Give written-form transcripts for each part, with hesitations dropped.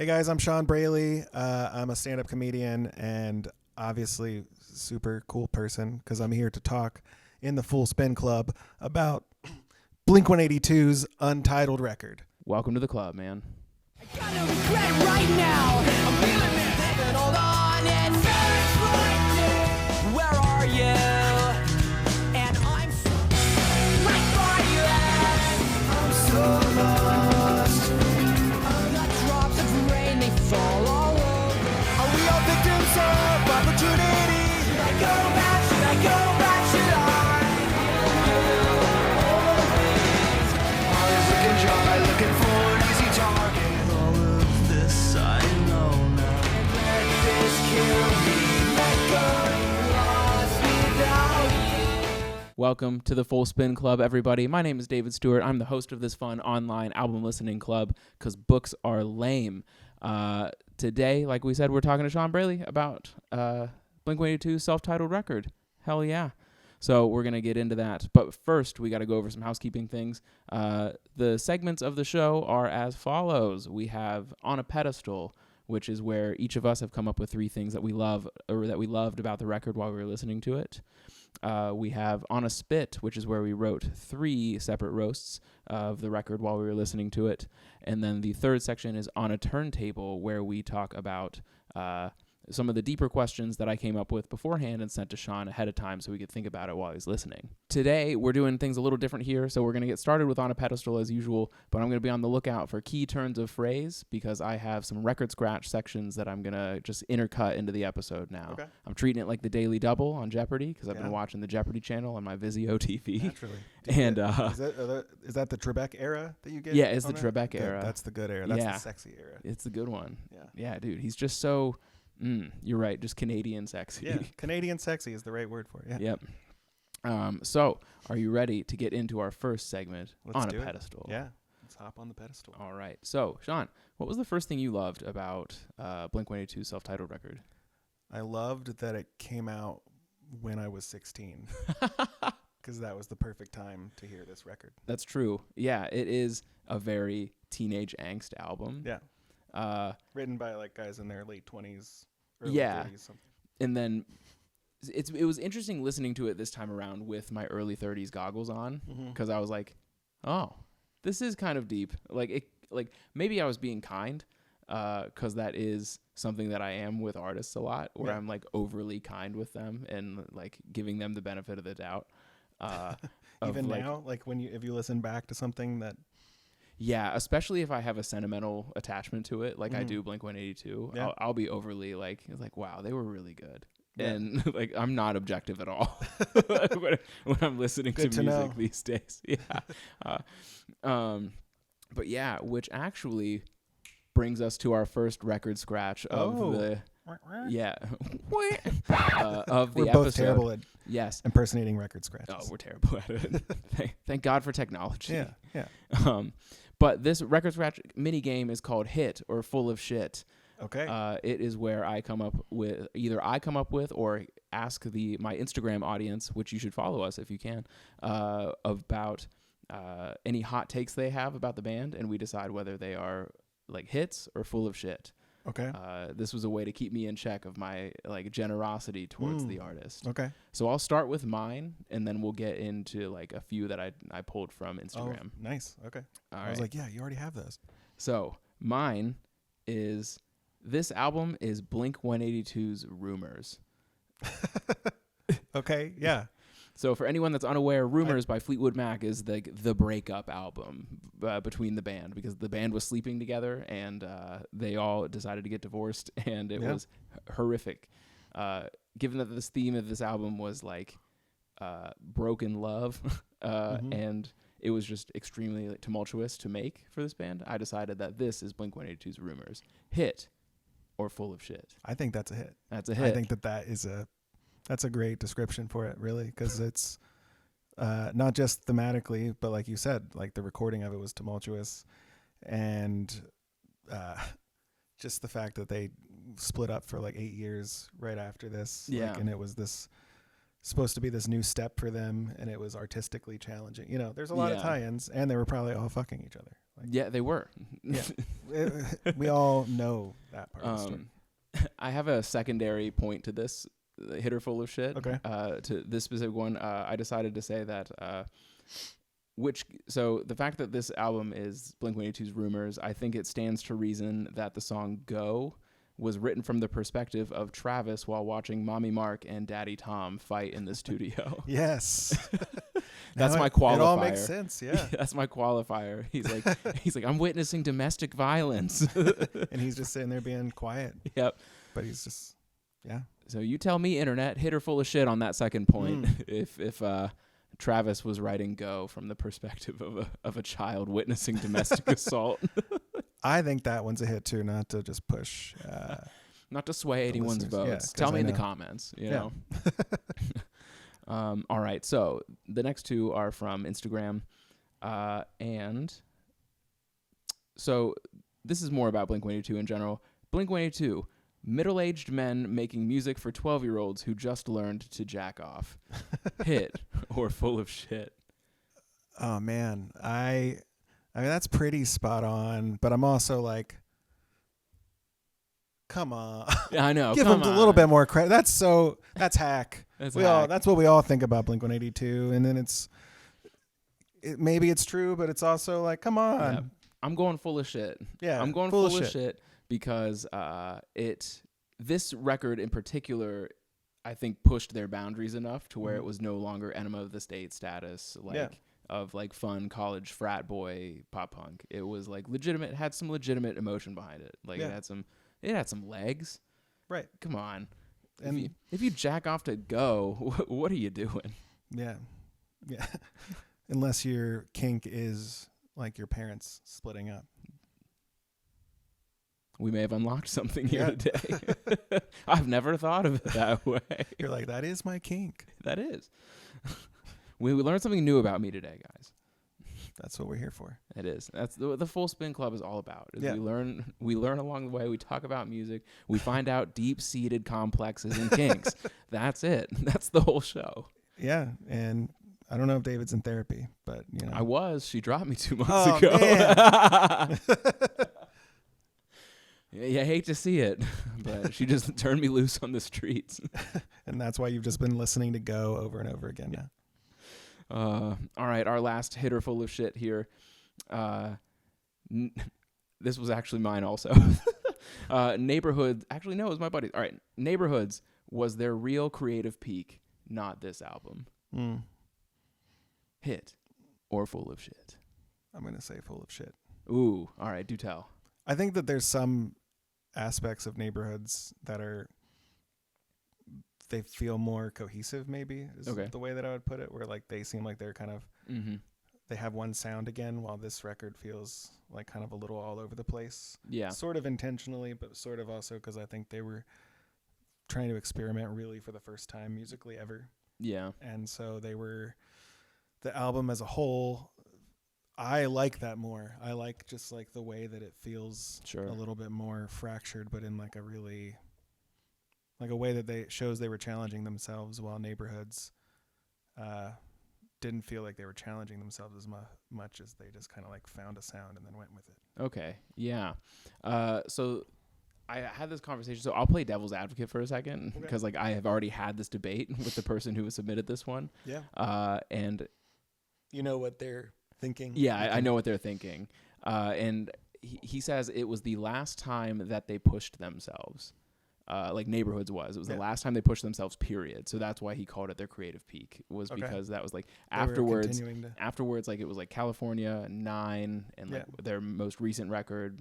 Hey guys, I'm Shawn Braley. I'm a stand-up comedian and obviously super cool person because I'm here to talk in the Full Spin Club about Blink-182's Untitled record. Welcome to the club, man. I got no regret right now. I'm feeling this. Then hold on and search right there. Where are you? And I'm so right by you. I'm so lost. I've got drops of rain, they fall all over. Are we all victims of opportunity? Should I go back? Should I go back? Should I? Always looking dry, looking for an easy target. All of this I know now. Let this kill me. Let go. Lost without you. Welcome to the Full Spin Club, everybody. My name is David Stewart. I'm the host of this fun online album listening club because books are lame. Today, like we said, we're talking to Shawn Braley about Blink-182's self-titled record. Hell yeah. So we're going to get into that. But first, we got to go over some housekeeping things. The segments of the show are as follows. We have On a Pedestal, which is where each of us have come up with 3 things that we love or that we loved about the record while we were listening to it. We have On a Spit, which is where we wrote 3 separate roasts of the record while we were listening to it. And then the third section is On a Turntable, where we talk about some of the deeper questions that I came up with beforehand and sent to Shawn ahead of time so we could think about it while he's listening. Today, we're doing things a little different here, so we're going to get started with On a Pedestal as usual, but I'm going to be on the lookout for key turns of phrase because I have some record scratch sections that I'm going to just intercut into the episode now. Okay. I'm treating it like the Daily Double on Jeopardy because I've been watching the Jeopardy channel on my Vizio TV. Naturally. And Is that the Trebek era that you get? Yeah, it's the on that? Trebek era. That's the good era. That's Yeah. the sexy era. It's a good one. Yeah. Yeah, dude, he's just so... you're right, just Canadian sexy. Yeah, Canadian sexy is the right word for it. Yeah. Yep. So, are you ready to get into our first segment, Let's On do a it. Pedestal? Yeah. Let's hop on the pedestal. All right. So, Shawn, what was the first thing you loved about Blink-182's self-titled record? I loved that it came out when I was 16 because that was the perfect time to hear this record. That's true. Yeah, it is a very teenage angst album. Yeah. Written by like guys in their late 20s, early Yeah. 30s, something. And then it was interesting listening to it this time around with my early 30s goggles on because I was like, oh, this is kind of deep. Like maybe I was being kind because that is something that I am with artists a lot where I'm like overly kind with them and like giving them the benefit of the doubt. Even now, like if you listen back to something that. Yeah, especially if I have a sentimental attachment to it, like I do Blink-182, Yeah. I'll be overly like, wow, they were really good. Yeah. And like, I'm not objective at all when I'm listening Good to to music know. these days. Yeah. But yeah, which actually brings us to our first record scratch of Oh. the, yeah, of the We're episode. both terrible at Yes. impersonating record scratches. Oh, we're terrible at it. Thank God for technology. Yeah. But this record scratch mini game is called Hit or Full of Shit. Okay. It is where I come up with or ask my Instagram audience, which you should follow us if you can, about any hot takes they have about the band, and we decide whether they are like hits or full of shit. Okay. This was a way to keep me in check of my like generosity towards the artist. Okay. So I'll start with mine, and then we'll get into like a few that I pulled from Instagram. Oh, nice. Okay. All I was right. like, yeah, you already have those. So mine is, this album is Blink-182's Rumors. Okay. Yeah. So for anyone that's unaware, Rumors by Fleetwood Mac is the breakup album between the band because the band was sleeping together and they all decided to get divorced, and it was horrific. Given that this theme of this album was like broken love and it was just extremely tumultuous to make for this band, I decided that this is Blink-182's Rumors. Hit or full of shit? I think that's a hit. That's a hit. I think that's a great description for it, really, because it's not just thematically, but like you said, like the recording of it was tumultuous, and just the fact that they split up for like 8 years right after this. Yeah. Like, and it was supposed to be this new step for them, and it was artistically challenging. You know, there's a lot of tie-ins, and they were probably all fucking each other. Like, Yeah, they were. yeah, we all know that part of the story. I have a secondary point to this hitter full of shit. Okay. To this specific one, I decided to say that so the fact that this album is Blink-182's Rumors, I think it stands to reason that the song Go was written from the perspective of Travis while watching Mommy Mark and Daddy Tom fight in the studio. Yes. That's Now my qualifier. It all makes sense, yeah. That's my qualifier. He's like, I'm witnessing domestic violence. And he's just sitting there being quiet. Yep. But he's just, yeah. So you tell me, internet, hitter full of shit on that second point. If Travis was writing Go from the perspective of a child witnessing domestic assault. I think that one's a hit too, not to just push. Not to sway anyone's listeners. Yeah, votes. Tell 'cause me I in the know. comments, you know. All right, so the next two are from Instagram. And so this is more about Blink-182 in general. Blink-182, middle-aged men making music for 12-year-olds who just learned to jack off. Hit or full of shit? Oh, man. I mean, that's pretty spot on, but I'm also like, come on. Yeah, I know. Give come them a little on. bit more credit. That's hack. That's That's what we all think about Blink-182. And then maybe it's true, but it's also like, come on. Yeah. I'm going full of shit. Yeah, I'm going full of shit because this record in particular, I think, pushed their boundaries enough to where it was no longer enema of the state status, of like fun college frat boy pop punk. It was like legitimate, had some legitimate emotion behind it. Like it had some legs. Right. Come on. And if you jack off to Go, what are you doing? yeah. Yeah. Unless your kink is like your parents splitting up. We may have unlocked something here Yeah. today. I've never thought of it that way. You're like, that is my kink. That is. We learned something new about me today, guys. That's what we're here for. It is. That's the Full Spin Club is all about. Yeah. We learn along the way. We talk about music. We find out deep-seated complexes and kinks. That's it. That's the whole show. Yeah. And I don't know if David's in therapy, but you know. I was. She dropped me 2 months Oh, ago. man. Yeah, I hate to see it, but she just turned me loose on the streets. And that's why you've just been listening to Go over and over again now. All right, our last hitter full of shit here. This was actually mine also. Neighborhoods. Actually, no, it was my buddy's. All right, Neighborhoods was their real creative peak, not this album. Hit or full of shit? I'm going to say full of shit. Ooh, all right, do tell. I think that there's some aspects of Neighborhoods that they feel more cohesive, maybe is the way that I would put it, where like they seem like they're kind of they have one sound again, while this record feels like kind of a little all over the place. Yeah, sort of intentionally, but sort of also because I think they were trying to experiment really for the first time musically ever. Yeah, and so the album as a whole, I like that more. I like just like the way that it feels a little bit more fractured, but in like a really like a way that shows they were challenging themselves, while Neighborhoods didn't feel like they were challenging themselves as much as they just kind of like found a sound and then went with it. Okay. Yeah. So I had this conversation. So I'll play devil's advocate for a second because like I have already had this debate with the person who submitted this one. Yeah. And you know what they're thinking. Yeah, I know what they're thinking. And he says it was the last time that they pushed themselves. Like Neighborhoods was. It was the last time they pushed themselves, period. So that's why he called it their creative peak, was because that was like afterwards, like it was like California 9 and like their most recent record,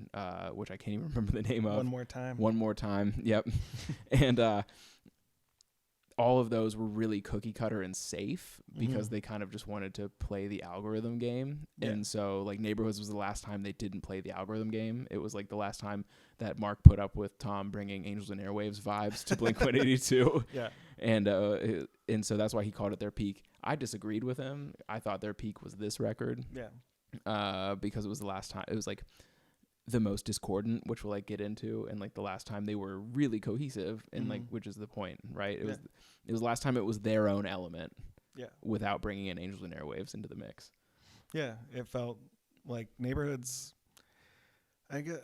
which I can't even remember the name of. One More Time. Yep. And all of those were really cookie cutter and safe because they kind of just wanted to play the algorithm game. Yeah. And so like Neighborhoods was the last time they didn't play the algorithm game. It was like the last time that Mark put up with Tom bringing Angels and Airwaves vibes to Blink-182. Yeah. And so that's why he called it their peak. I disagreed with him. I thought their peak was this record. Yeah. Because it was the last time. It was like the most discordant, which we'll like get into, and like the last time they were really cohesive, and like which is the point, right? It was the last time it was their own element, without bringing in Angels and Airwaves into the mix. Yeah, it felt like Neighborhoods. I get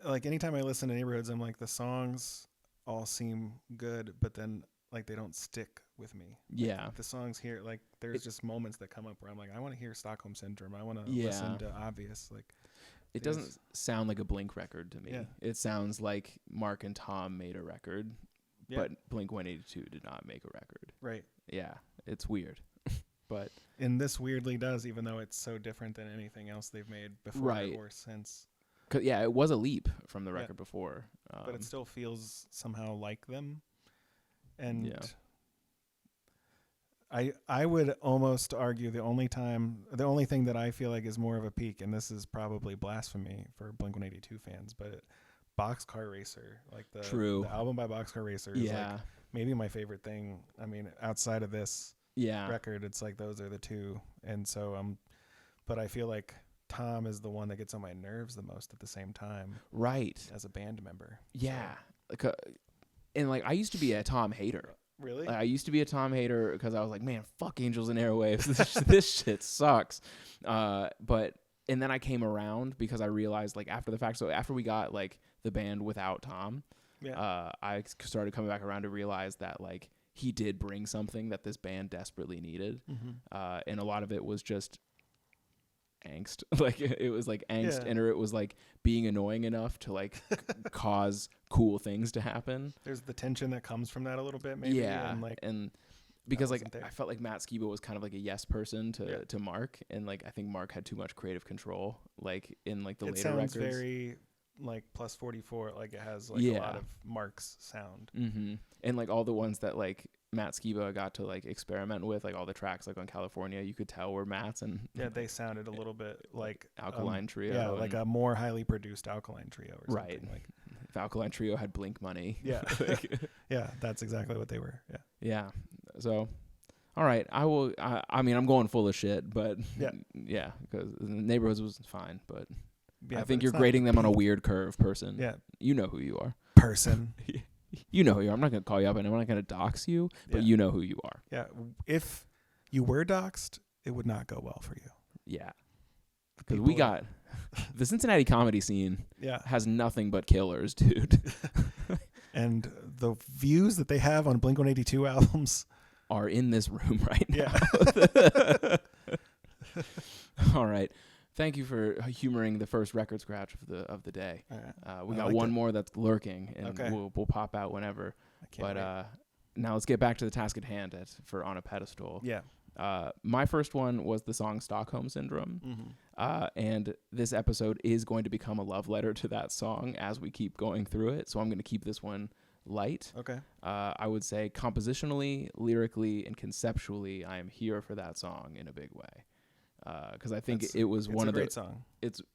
like anytime I listen to Neighborhoods, I'm like the songs all seem good, but then like they don't stick with me. Yeah. Like, the songs here, like there's just moments that come up where I'm like, I want to hear Stockholm Syndrome. I want to Yeah. listen to Obvious. Like It doesn't sound like a Blink record to me. Yeah. It sounds like Mark and Tom made a record, Yeah. but Blink-182 did not make a record. Right. Yeah, it's weird. But And this weirdly does, even though it's so different than anything else they've made before Right. or since. 'cause, yeah, it was a leap from the Yeah. record before. But it still feels somehow like them. And Yeah. I would almost argue the only thing that I feel like is more of a peak, and this is probably blasphemy for Blink-182 fans, but Boxcar Racer, like True. the album by Boxcar Racer is Yeah. like maybe my favorite thing. I mean, outside of this Yeah. record, it's like those are the two. And so but I feel like Tom is the one that gets on my nerves the most at the same time Right. as a band member. Yeah. Like, and like I used to be a Tom hater. Really? I used to be a Tom hater because I was like, man, fuck Angels and Airwaves. This shit sucks. But and then I came around because I realized like after the fact. So after we got like the band without Tom, I started coming back around to realize that like he did bring something that this band desperately needed, and a lot of it was just angst. Like it was like angst, Yeah. and or it was like being annoying enough to like cause cool things to happen. There's the tension that comes from that a little bit, maybe. Yeah, And like, and because like wasn't there. I felt like Matt Skiba was kind of like a yes person to Mark, and like I think Mark had too much creative control, like in like the it later sounds records. very like plus 44, like it has like a lot of Mark's sound. Mm-hmm. And like all the ones that like Matt Skiba got to like experiment with, like all the tracks like on California, you could tell were Matt's, and Yeah, they sounded a little bit like Alkaline Trio. Yeah, like a more highly produced Alkaline Trio or something. Right. Like, if Alkaline Trio had Blink money. yeah. Like, Yeah, that's exactly what they were. Yeah. yeah. So, all right, I will. I mean, I'm going full of shit, but Yeah. because Neighborhoods was fine, but Yeah, I but think you're it's not grading them on a peak. weird curve, person. Yeah. You know who you are. Person. You know who you are. I'm not going to call you up and I'm not going to dox you, but Yeah. you know who you are. Yeah. If you were doxxed, it would not go well for you. Yeah. Because People we got the Cincinnati comedy scene Yeah. has nothing but killers, dude. And the views that they have on Blink-182 albums. Are in this room right now. Yeah. All right. Thank you for humoring the first record scratch of the day. All right. We I got like one it. more that's lurking, and Okay. we'll pop out whenever. I can't But wait. now let's get back to the task at hand for On a Pedestal. Yeah. My first one was the song Stockholm Syndrome. Mm-hmm. And this episode is going to become a love letter to that song as we keep going through it. So I'm going to keep this one light. Okay. I would say compositionally, lyrically, and conceptually, I am here for that song in a big way. Because I think it was one of the great song.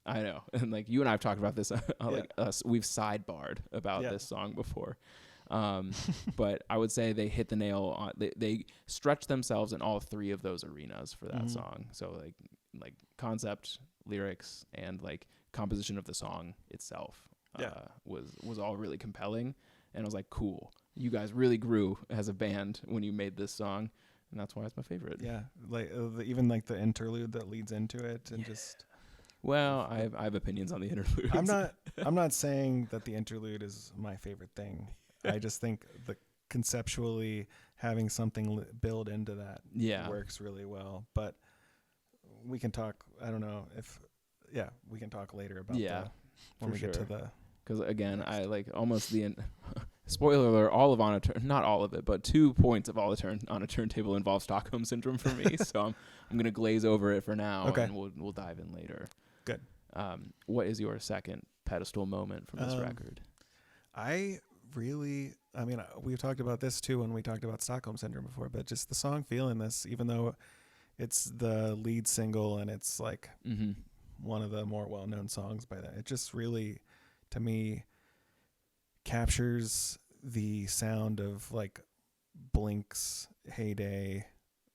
I know, and like you and I have talked about this. We've sidebarred about this song before. But I would say they hit the nail on. They stretched themselves in all three of those arenas for that song. So like concept, lyrics, and like composition of the song itself was all really compelling. And I was like, cool, you guys really grew as a band when you made this song, and that's why it's my favorite. Yeah, like even like the interlude that leads into it, and just. Well, I have opinions on the interlude. I'm not saying that the interlude is my favorite thing. I just think the conceptually having something build into that works really well. But we can talk. I don't know if we can talk later about when we get to the. Because again, I like almost the spoiler alert. All of not all of it, but 2 points of all the on a turntable involve Stockholm Syndrome for me. So I'm gonna glaze over it for now, and we'll dive in later. Good. What is your second pedestal moment from this record? We've talked about this too when we talked about Stockholm Syndrome before, but just the song Feeling This, even though it's the lead single and it's like one of the more well-known songs by that, it just really, to me, captures the sound of like Blink's heyday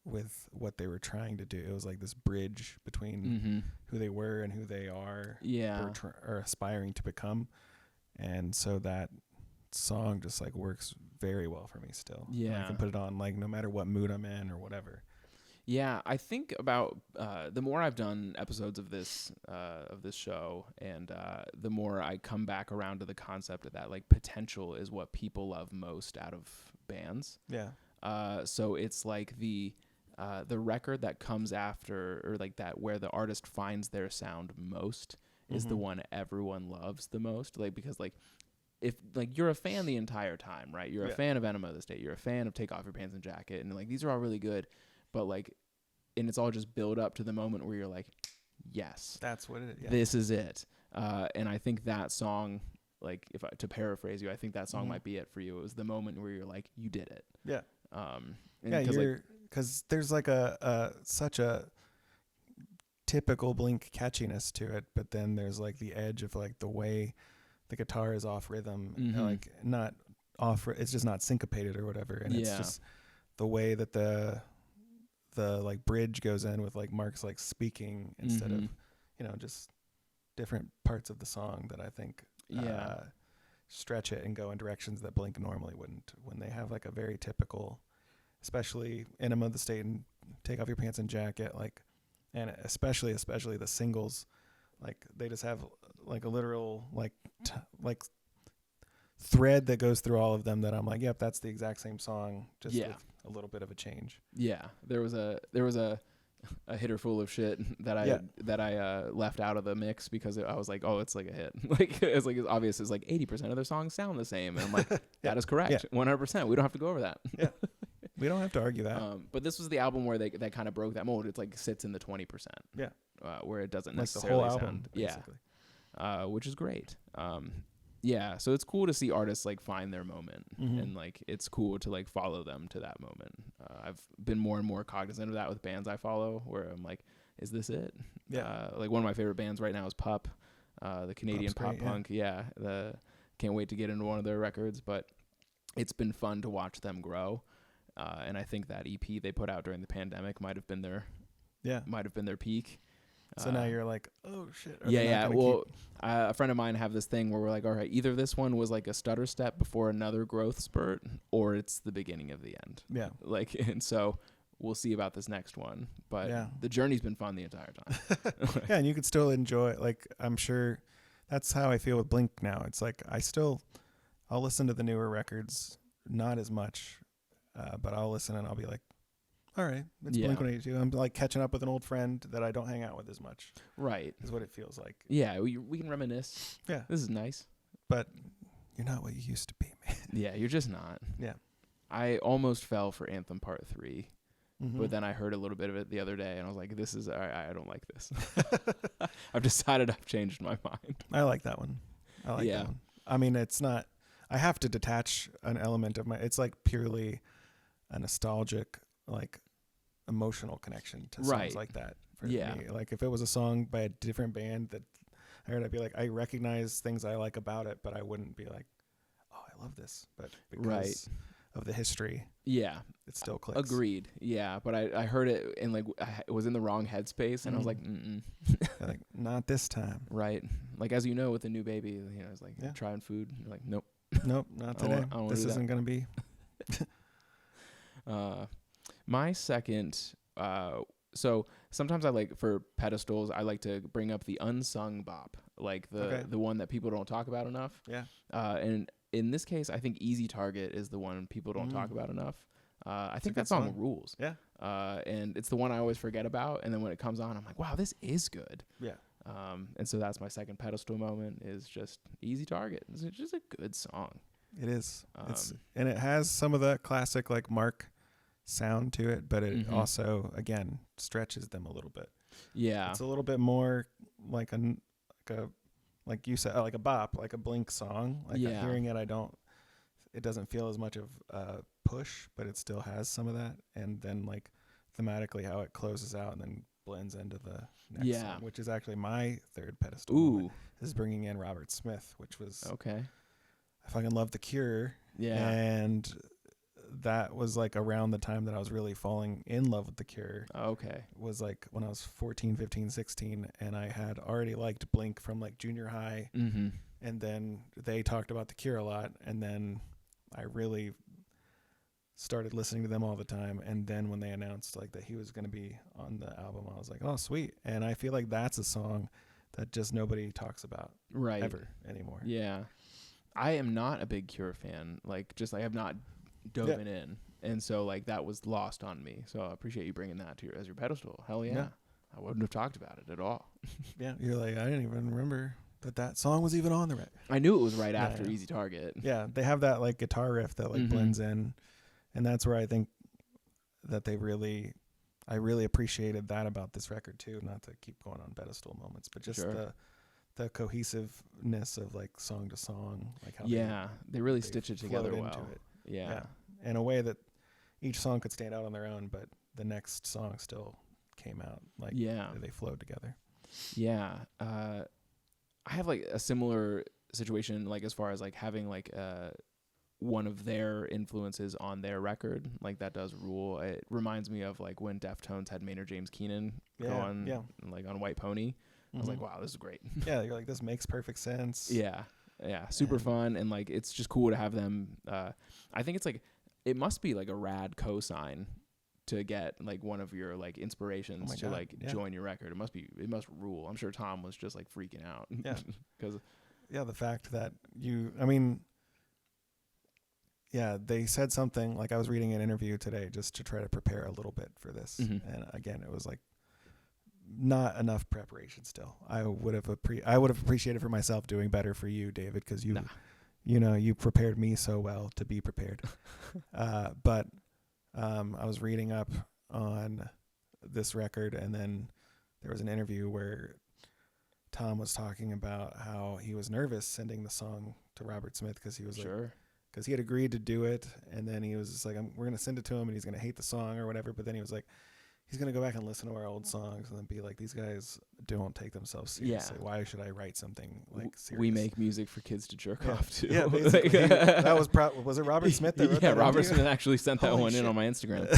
with what they were trying to do. It was like this bridge between who they were and who they are, or aspiring to become. And so that song just like works very well for me still. Yeah. And I can put it on like no matter what mood I'm in or whatever. Yeah, I think about the more I've done episodes of this show, and the more I come back around to the concept of that, like, potential is what people love most out of bands. Yeah. So it's like the record that comes after, or like that where the artist finds their sound most is the one everyone loves the most. Like, because like, if like you're a fan the entire time, right? You're a fan of Enema of the State. You're a fan of Take Off Your Pants and Jacket, and like these are all really good, but like, and it's all just build up to the moment where you're like, yes, That's what it is. Yeah. this is it. And I think that song, like, to paraphrase you, I think that song might be it for you. It was the moment where you're like, you did it. Yeah. Yeah, because there's like such a typical Blink catchiness to it, but then there's like the edge of like the way the guitar is off rhythm, like not off. It's just not syncopated or whatever, and it's just the way that the like bridge goes in with like Mark's like speaking instead of just different parts of the song that I think stretch it and go in directions that Blink normally wouldn't, when they have like a very typical, especially Enema of the State and Take Off Your Pants and Jacket, like, and especially the singles, like they just have like a literal like thread that goes through all of them that I'm like, yep, that's the exact same song, just with a little bit of a change. Yeah, there was a hitter full of shit that I left out of the mix because I was like, oh, it's like a hit. Like it's obvious. It's like 80% of their songs sound the same, and I'm like, that is correct, 100%. We don't have to go over that. Yeah, we don't have to argue that. But this was the album where that kind of broke that mold. It's like sits in the 20%. Yeah, where it doesn't like necessarily the whole album, sound. basically. Which is great. Yeah, so it's cool to see artists like find their moment, and like it's cool to like follow them to that moment. I've been more and more cognizant of that with bands I follow, where I'm like, is this it? Yeah. Like one of my favorite bands right now is Pup, the Canadian Pup's pop great, punk. Yeah, can't wait to get into one of their records, but it's been fun to watch them grow. And I think that EP they put out during the pandemic might have been their peak. So now you're like, oh shit. Yeah. Well, a friend of mine have this thing where we're like, all right, either this one was like a stutter step before another growth spurt, or it's the beginning of the end. Yeah. Like, and so we'll see about this next one. But the journey's been fun the entire time. Yeah, and you could still enjoy it. Like, I'm sure that's how I feel with Blink now. It's like I'll listen to the newer records, not as much, but I'll listen and I'll be like, all right, it's Blink-182. I'm like catching up with an old friend that I don't hang out with as much. Right. Is what it feels like. Yeah, we can reminisce. Yeah. This is nice. But you're not what you used to be, man. Yeah, you're just not. Yeah. I almost fell for Anthem Part 3, but then I heard a little bit of it the other day, and I was like, this is, I don't like this. I've decided I've changed my mind. I like that one. That one. I mean, it's not, I have to detach an element of it's like purely a nostalgic, like emotional connection to songs like that for me. Like if it was a song by a different band that I heard, I'd be like, I recognize things I like about it, but I wouldn't be like, oh, I love this. But because of the history, it still clicks. Agreed. Yeah, but I heard it and like I was in the wrong headspace, and I was like, like, not this time. Right. Like, as you know, with the new baby, it's like trying food. You're like, nope, not today. This isn't gonna be. My second, so sometimes I like, for pedestals, I like to bring up the unsung bop, like the one that people don't talk about enough. Yeah. And in this case, I think Easy Target is the one people don't talk about enough. I think that song rules. Yeah. And it's the one I always forget about. And then when it comes on, I'm like, wow, this is good. Yeah. And so that's my second pedestal moment, is just Easy Target. It's just a good song. It is. And it has some of that classic like Mark sound to it, but it also again stretches them a little bit. Yeah, it's a little bit more like like you said, like a bop, like a Blink song. Like hearing it, it doesn't feel as much of a push, but it still has some of that. And then like thematically how it closes out and then blends into the next song, which is actually my third pedestal. Ooh, is bringing in Robert Smith, which was I fucking love The Cure. Yeah, and that was like around the time that I was really falling in love with The Cure. Okay. Was like when I was 14, 15, 16, and I had already liked Blink from like junior high. And then they talked about The Cure a lot, and then I really started listening to them all the time. And then when they announced like that he was going to be on the album, I was like, oh, sweet. And I feel like that's a song that just nobody talks about ever anymore. Yeah. I am not a big Cure fan. Like, just I have not dove in. And so like that was lost on me. So I appreciate you bringing that to as your pedestal. Hell yeah. I wouldn't have talked about it at all. Yeah. You're like, I didn't even remember that song was even on the record. I knew it was right after Easy Target. Yeah. They have that like guitar riff that like blends in. And that's where I think that I really appreciated that about this record too. Not to keep going on pedestal moments, but just the cohesiveness of like song to song, like how they really stitch it together well. Into it. Yeah, in a way that each song could stand out on their own, but the next song still came out like they flowed together. Yeah, I have like a similar situation, like as far as like having like one of their influences on their record, like that does rule. It reminds me of like when Deftones had Maynard James Keenan go on like on White Pony. I was like, wow, this is great. Yeah, you're like, this makes perfect sense. Yeah, super fun, and like it's just cool to have them. I think it's like it must be like a rad cosign to get like one of your like inspirations to like join your record. It must rule. I'm sure Tom was just like freaking out. Yeah, because the fact that they said something like I was reading an interview today just to try to prepare a little bit for this, and again, it was like not enough preparation still. I would have appreciated for myself doing better for you, David, because you prepared me so well to be prepared. But I was reading up on this record, and then there was an interview where Tom was talking about how he was nervous sending the song to Robert Smith because he was because he had agreed to do it, and then he was just like, we're going to send it to him, and he's going to hate the song or whatever. But then he was like, he's going to go back and listen to our old songs and then be like, these guys don't take themselves seriously. Why should I write something like serious? We make music for kids to jerk off to. Yeah, basically. That was was it Robert Smith that wrote that? Yeah, Robert Smith actually sent that one in on my Instagram.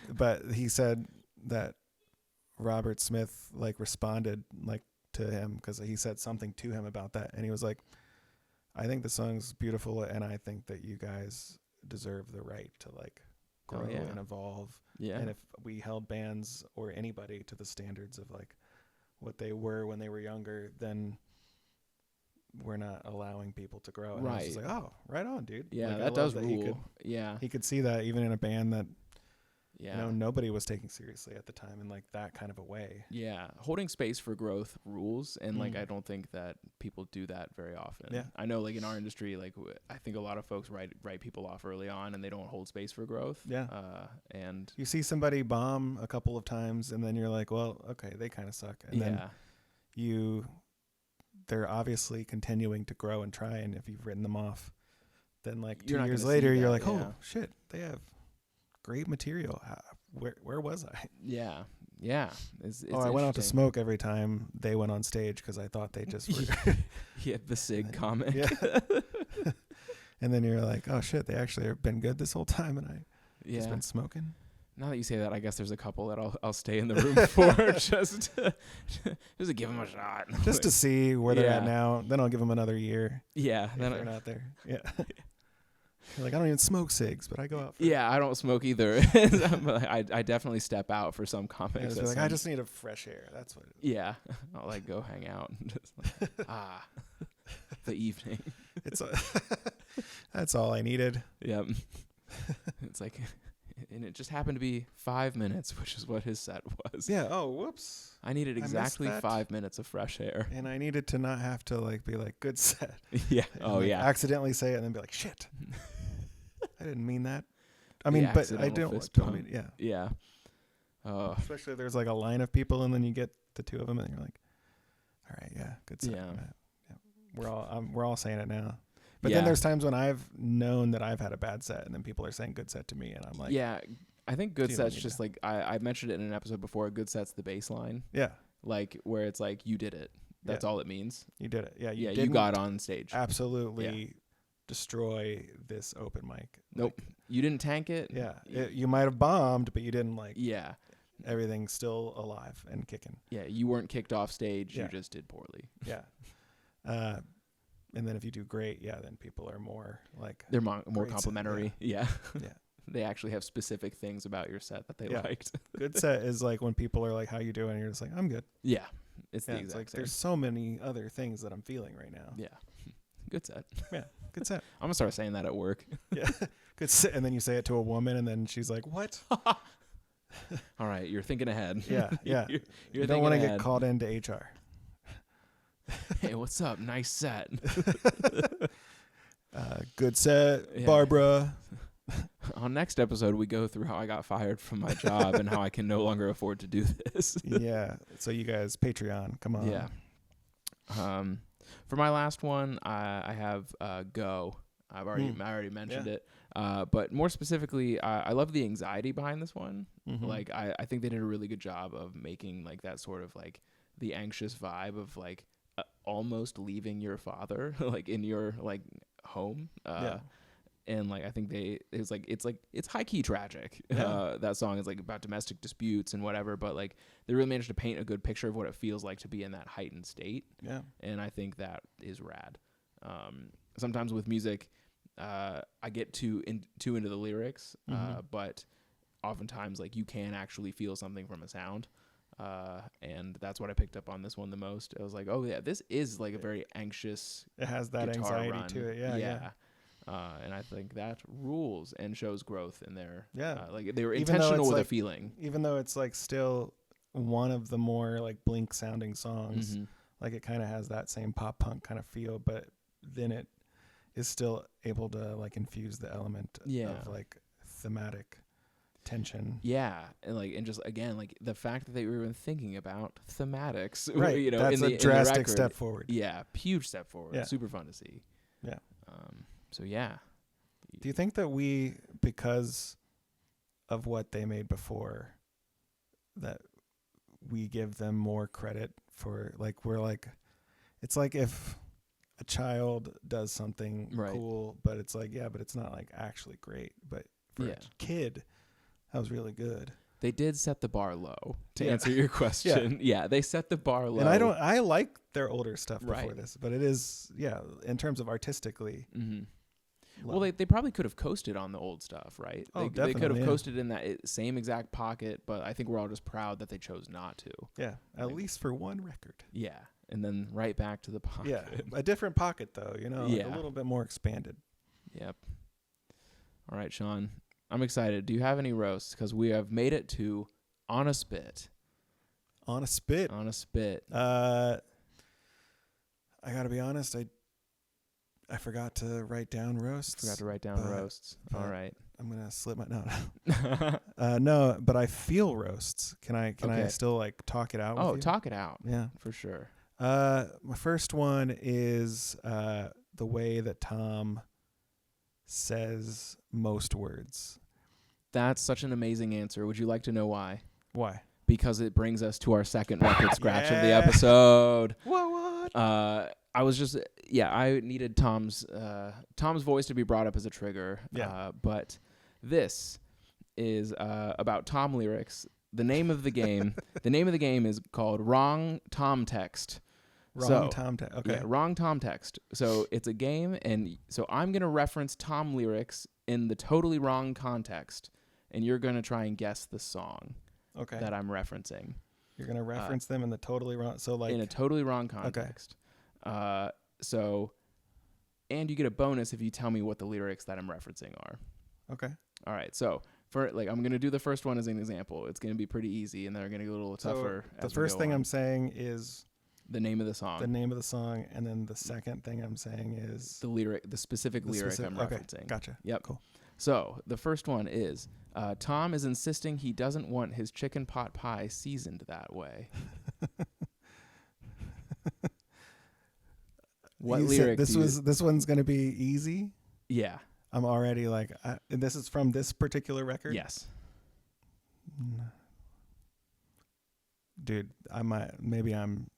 But he said that Robert Smith like responded like to him because he said something to him about that, and he was like, I think the song's beautiful, and I think that you guys deserve the right to like grow and evolve. Yeah. And if we held bands or anybody to the standards of like what they were when they were younger, then we're not allowing people to grow. And I was just like, oh, right on, dude. Yeah, like, that does rule. He could see that even in a band that nobody was taking seriously at the time in like that kind of a way. Yeah, holding space for growth rules, and like I don't think that people do that very often. Yeah, I know like in our industry, like I think a lot of folks write people off early on, and they don't hold space for growth. Yeah, and you see somebody bomb a couple of times, and then you're like, well, okay, they kind of suck, and then they're obviously continuing to grow and try, and if you've written them off, then like 2 years later, you're like, oh shit, they have great material. Where was I? Yeah. It's I went out to smoke every time they went on stage because I thought they just were. He had the Sig comic. Yeah. And then you're like, oh shit, they actually have been good this whole time, and I just been smoking. Now that you say that, I guess there's a couple that I'll stay in the room for just to give them a shot, just to see where they're at now. Then I'll give them another year. Yeah, then they're not there. Yeah. You're like, I don't even smoke cigs, but I go out. I don't smoke either. I definitely step out for some comics. Like, I just need a fresh air. That's what it is. Yeah, I'll like go hang out and just like, the evening. That's all I needed. Yep. It's like, and it just happened to be 5 minutes, which is what his set was. Yeah. Oh, whoops. I needed exactly 5 minutes of fresh air, and I needed to not have to like be like, good set. Yeah. And accidentally say it and then be like, shit. I didn't mean that. I mean, but I don't mean, yeah. Especially if there's like a line of people and then you get the two of them and you're like, all right, good set. Yeah. We're all saying it now. But then there's times when I've known that I've had a bad set and then people are saying good set to me and I'm like, yeah, I think good set's just like, I mentioned it in an episode before, a good set's the baseline. Yeah. Like where it's like, you did it. That's all it means. You did it. Yeah. You got on stage. Absolutely destroy this open mic. Nope. Like, you didn't tank it. Yeah. You might have bombed, but you didn't like. Yeah. Everything's still alive and kicking. Yeah. You weren't kicked off stage. You just did poorly. Yeah. and then if you do great, yeah, then people are more like They're more Great set, complimentary. Yeah. yeah. They actually have specific things about your set that they Yeah. liked. Good set is like when people are like, "How you doing?" And you're just like, "I'm good." Yeah. It's Yeah, the it's exact like same. there's so many other things that I'm feeling right now. Yeah. Good set. Yeah, good set. I'm going to start saying that at work. Yeah, good set. And then you say it to a woman, and then she's like, "What?" All right. You're thinking ahead. Yeah, yeah. You're You don't want to thinking get ahead. called into HR. Hey, what's up? Nice set. Good set, Yeah. Barbara. On next episode, we go through how I got fired from my job and how I can no longer afford to do this. Yeah. So you guys, Patreon, come on. Yeah. For my last one, I have Go. I already mentioned it. But more specifically, I love the anxiety behind this one. Mhm. Like I think they did a really good job of making like that sort of like the anxious vibe of like almost leaving your father like in your like home. Yeah. And like I think it's high key tragic. Yeah. That song is like about domestic disputes and whatever, but like they really managed to paint a good picture of what it feels like to be in that heightened state. Yeah. And I think that is rad. Sometimes with music, I get too into the lyrics, but oftentimes like you can actually feel something from a sound. And that's what I picked up on this one the most. I was like, oh yeah, this is like a very anxious It has that guitar anxiety run. to it. Yeah. Yeah. And I think that rules and shows growth in there. Yeah. Like they were Even though intentional it's with like- a feeling. Even though it's like still one of the more like Blink sounding songs, Mhm. like it kind of has that same pop punk kind of feel, but then it is still able to like infuse the element Yeah. of like thematic tension. Yeah, and just again like the fact that they were even thinking about thematics, Right. You know, That's in the a drastic record. step forward. Yeah, huge step forward. Yeah. Super fun to see. Yeah. So yeah. Do you think that we, because of what they made before, that we give them more credit for, like, we're like, it's like if a child does something Right. cool, but it's like, yeah, but it's not like actually great. But for Yeah. a kid, that was really good. They did set the bar low to Yeah. answer your question. Yeah, they set the bar low. And I like their older stuff before Right. this, but it is, yeah, in terms of artistically. Mm-hmm. low. Well, they probably could have coasted on the old stuff, right? Oh, They could have definitely, yeah. coasted in that same exact pocket, but I think we're all just proud that they chose not to. Yeah, at like- least for one record. Yeah, and then right back to the pocket. Yeah, a different pocket though, you know, like Yeah. a little bit more expanded. Yep. All right, Sean. I'm excited. Do you have any roasts? Because we have made it to On a Spit. On a spit. On a Spit. I gotta be honest, I forgot to write down roasts. Forgot to write down but- roasts. but- All right. I'm gonna slip my no, but I feel roasts. Can I Okay. still like talk it out? Oh, with you? talk it out. Yeah. For sure. My first one is the way that Tom says most words. That's such an amazing answer. Would you like to know why? Why? Because it brings us to our second record scratch of the Yeah. episode. What? I was just I needed Tom's voice to be brought up as a trigger. Yeah. But this is about Tom lyrics. The name of the game is called Wrong Tom Text. Wrong Tom. Okay. Yeah, Wrong Tom Text. So it's a game, and so I'm gonna reference Tom lyrics in the totally wrong context, and you're gonna try and guess the song Okay. that I'm referencing. You're gonna reference them in the totally wrong. So like in a totally wrong context. So, and you get a bonus if you tell me what the lyrics that I'm referencing are. okay. All right. So for like, I'm gonna do the first one as an example. It's gonna be pretty easy, and they're gonna get a little tougher. So the as we first go thing on. I'm saying is the name of the song, the name of the song, and then the second thing I'm saying is the specific lyric I'm okay, referencing. Gotcha. Yep. Cool. So the first one is Tom is insisting he doesn't want his chicken pot pie seasoned that way. What You said lyric? this one's gonna be easy. Yeah. I'm already like, and this is from this particular record. Yes. Dude, maybe I'm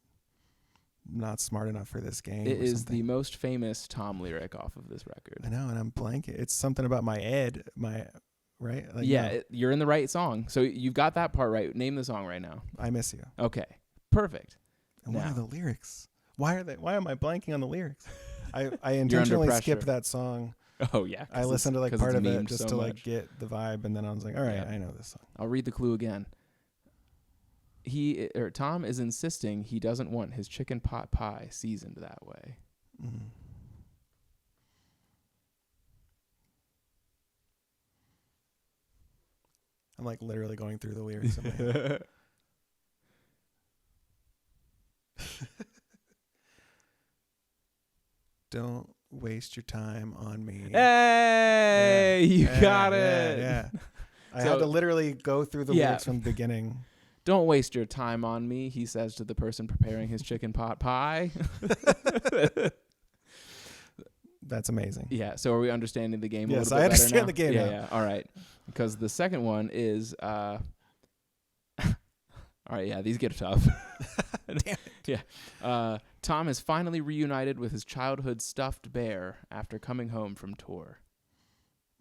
not smart enough for this game. It or is something. the most famous Tom lyric off of this record. I know, and I'm blanking. It's something about right. Like, Yeah, no, you're in the right song. So you've got that part right. Name the song right now. I miss you. Okay. Perfect. And what Now. are the lyrics? Why am I blanking on the lyrics? I intentionally pressure. skipped that song. Oh yeah. I listened to like 'cause part it's of it memed just so to like much. get the vibe, and then I was like, all right, Yeah. I know this song. I'll read the clue again. Tom is insisting he doesn't want his chicken pot pie seasoned that way. Mm. I'm like literally going through the lyrics in my head. Don't waste your time on me. Hey, you got it. Yeah. I So- had to literally go through the Yeah. lyrics from the beginning. Don't waste your time on me, he says to the person preparing his chicken pot pie. That's amazing. Yeah, so are we understanding the game a Yes, little bit I better understand now? the game yeah, now. Yeah, all right. Because the second one is... all right, yeah, these get tough. Damn it. Yeah. Tom is finally reunited with his childhood stuffed bear after coming home from tour.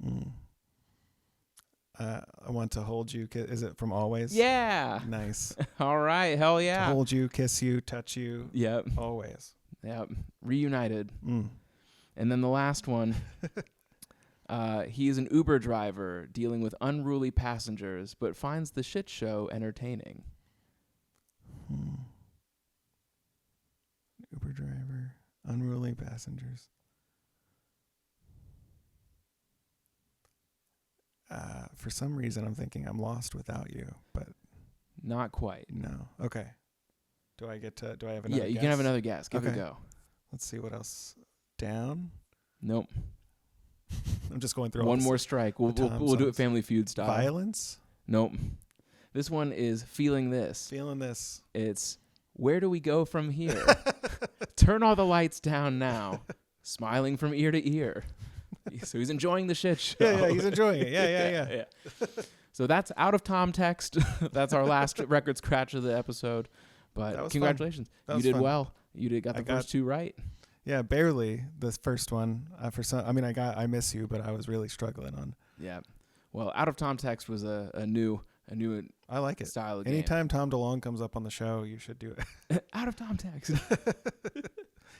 Mm. I want to hold you. Is it from Always? Yeah. Nice. All right, hell yeah. To hold you, kiss you, touch you. Yep. Always. Yep. Reunited. Mm. And then the last one, he is an Uber driver dealing with unruly passengers, but finds the shit show entertaining. Uber driver, unruly passengers. For some reason, I'm thinking I'm lost without you, but Not quite. no. Okay. Do I have another Yeah, you guess? can have another guess. Give it a Okay. go. Let's see what else. Down. Nope. I'm just going through One all more strike. We'll Tom do it songs. Family Feud style. Violence. Nope. This one is Feeling This. Feeling this. It's Where do we go from here? Turn all the lights down now. Smiling from ear to ear. So he's enjoying the shit show. Yeah, he's enjoying it. Yeah. So that's Out of Tom Text. That's our last record scratch of the episode. That But was congratulations. That You was did fun. well. You got the first two right. Yeah, barely the first one. For some, I mean, I Miss You, but I was really struggling on. Yeah. Well, Out of Tom Text was a new I like it. style of Anytime Tom DeLonge comes up on the show, you should do it. game. Out of Tom Text.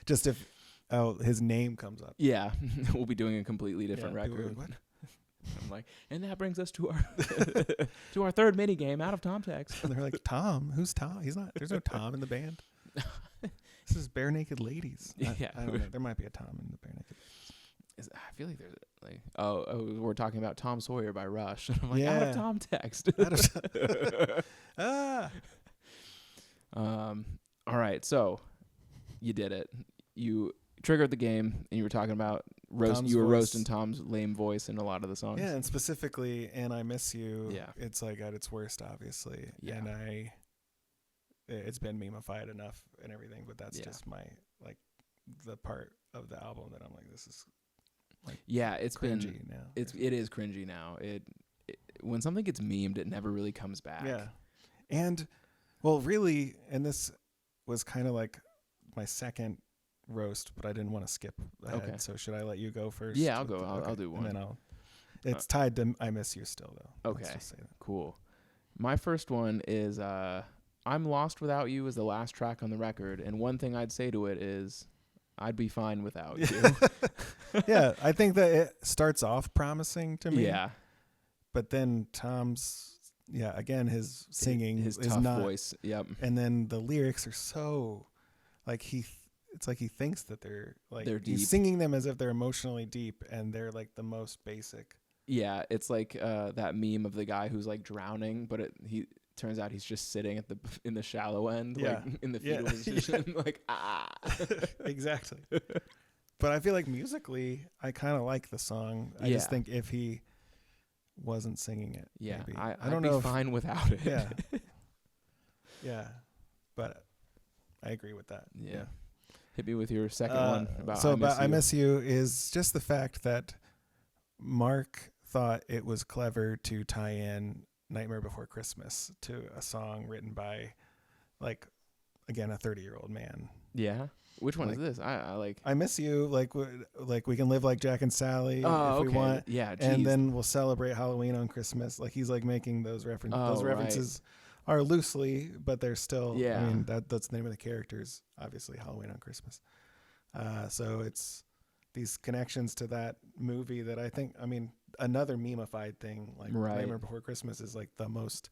Just if his name comes up. Yeah. We'll be doing a completely different Yeah, people are record. like, what? I'm like, and that brings us to our to our third mini game, Out of Tom Text. And they're like, Tom? Who's Tom? He's not. There's no Tom in the band. This is Bare Naked Ladies. Yeah. I don't know. There might be a Tom in the Bare Naked. I feel like there's like we're talking about Tom Sawyer by Rush. And I'm like, Out Yeah. of Tom Text. Ah. All right, so you did it. You triggered the game, and you were talking about Tom's you were voice. roasting Tom's lame voice in a lot of the songs. Yeah, and specifically, and I Miss You. Yeah. It's like at its worst, obviously. Yeah. And it's been memeified enough and everything, but that's Yeah. just my the part of the album that I'm like, this is Yeah, it's cringy been now. it is cringy now. It when something gets memed, it never really comes back. Yeah. And well, really, and this was kind of like my second roast, but I didn't want to skip ahead. Okay. So should I let you go first? Yeah, I'll go. I'll do one. And then it's tied to I Miss You still though. Let's Okay. just say that. Cool. My first one is I'm Lost Without You is the last track on the record, and one thing I'd say to it is I'd be fine without you. Yeah, I think that it starts off promising to me. Yeah. But then Tom's, again, his singing his is tough not, voice. Yep. and then the lyrics are so, like it's like he thinks that they're They're he's deep. singing them as if they're emotionally deep, and they're like the most basic. Yeah, it's like that meme of the guy who's like drowning, but he turns out he's just sitting at in the shallow end, Yeah. like in the Yeah. fetal position, like Exactly. But I feel like musically, I kind of like the song. I just Yeah. think if he wasn't singing it, Yeah, maybe. I'd don't be know. fine without it. Yeah. Yeah, but I agree with that. Yeah. Hit me with your second one about I Miss You is just the fact that Mark thought it was clever to tie in Nightmare Before Christmas to a song written by, like, again, a 30-year-old man. Yeah. Which one Like- is this? I like. I Miss You, like we can live like Jack and Sally Oh, if we okay. want. Yeah. And geez. then we'll celebrate Halloween on Christmas. Like he's like making those references. Oh, Those references are loosely, but they're still. Yeah. I mean that's the name of the characters. Obviously, Halloween on Christmas. So it's these connections to that movie that I think, I mean, another memeified thing, like Right. Nightmare Before Christmas is like the most,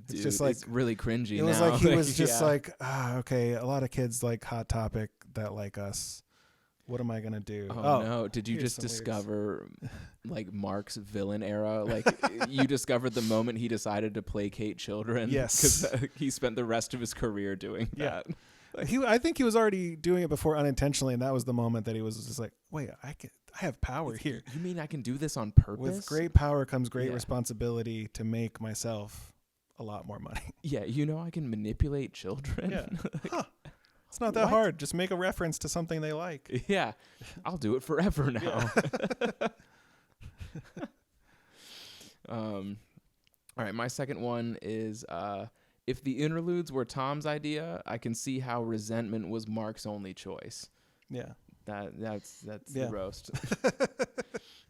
it's Dude, just like, it's really cringy it was now. like he was just yeah. like, okay, a lot of kids like Hot Topic that like us. What am I going to do? Oh, no. Did you here's just some lyrics. discover like Mark's villain era? Like you discovered the moment he decided to placate children? Yes. Because he spent the rest of his career doing Yeah. that. I think he was already doing it before unintentionally, and that was the moment that he was just like, wait, I have power here. You mean I can do this on purpose? With great power comes great Yeah. responsibility to make myself a lot more money. Yeah, you know I can manipulate children? Yeah. Huh. It's not that What? hard. Just make a reference to something they like. Yeah. I'll do it forever now. All right, my second one is if the interludes were Tom's idea, I can see how resentment was Mark's only choice. Yeah. That's Yeah. the roast.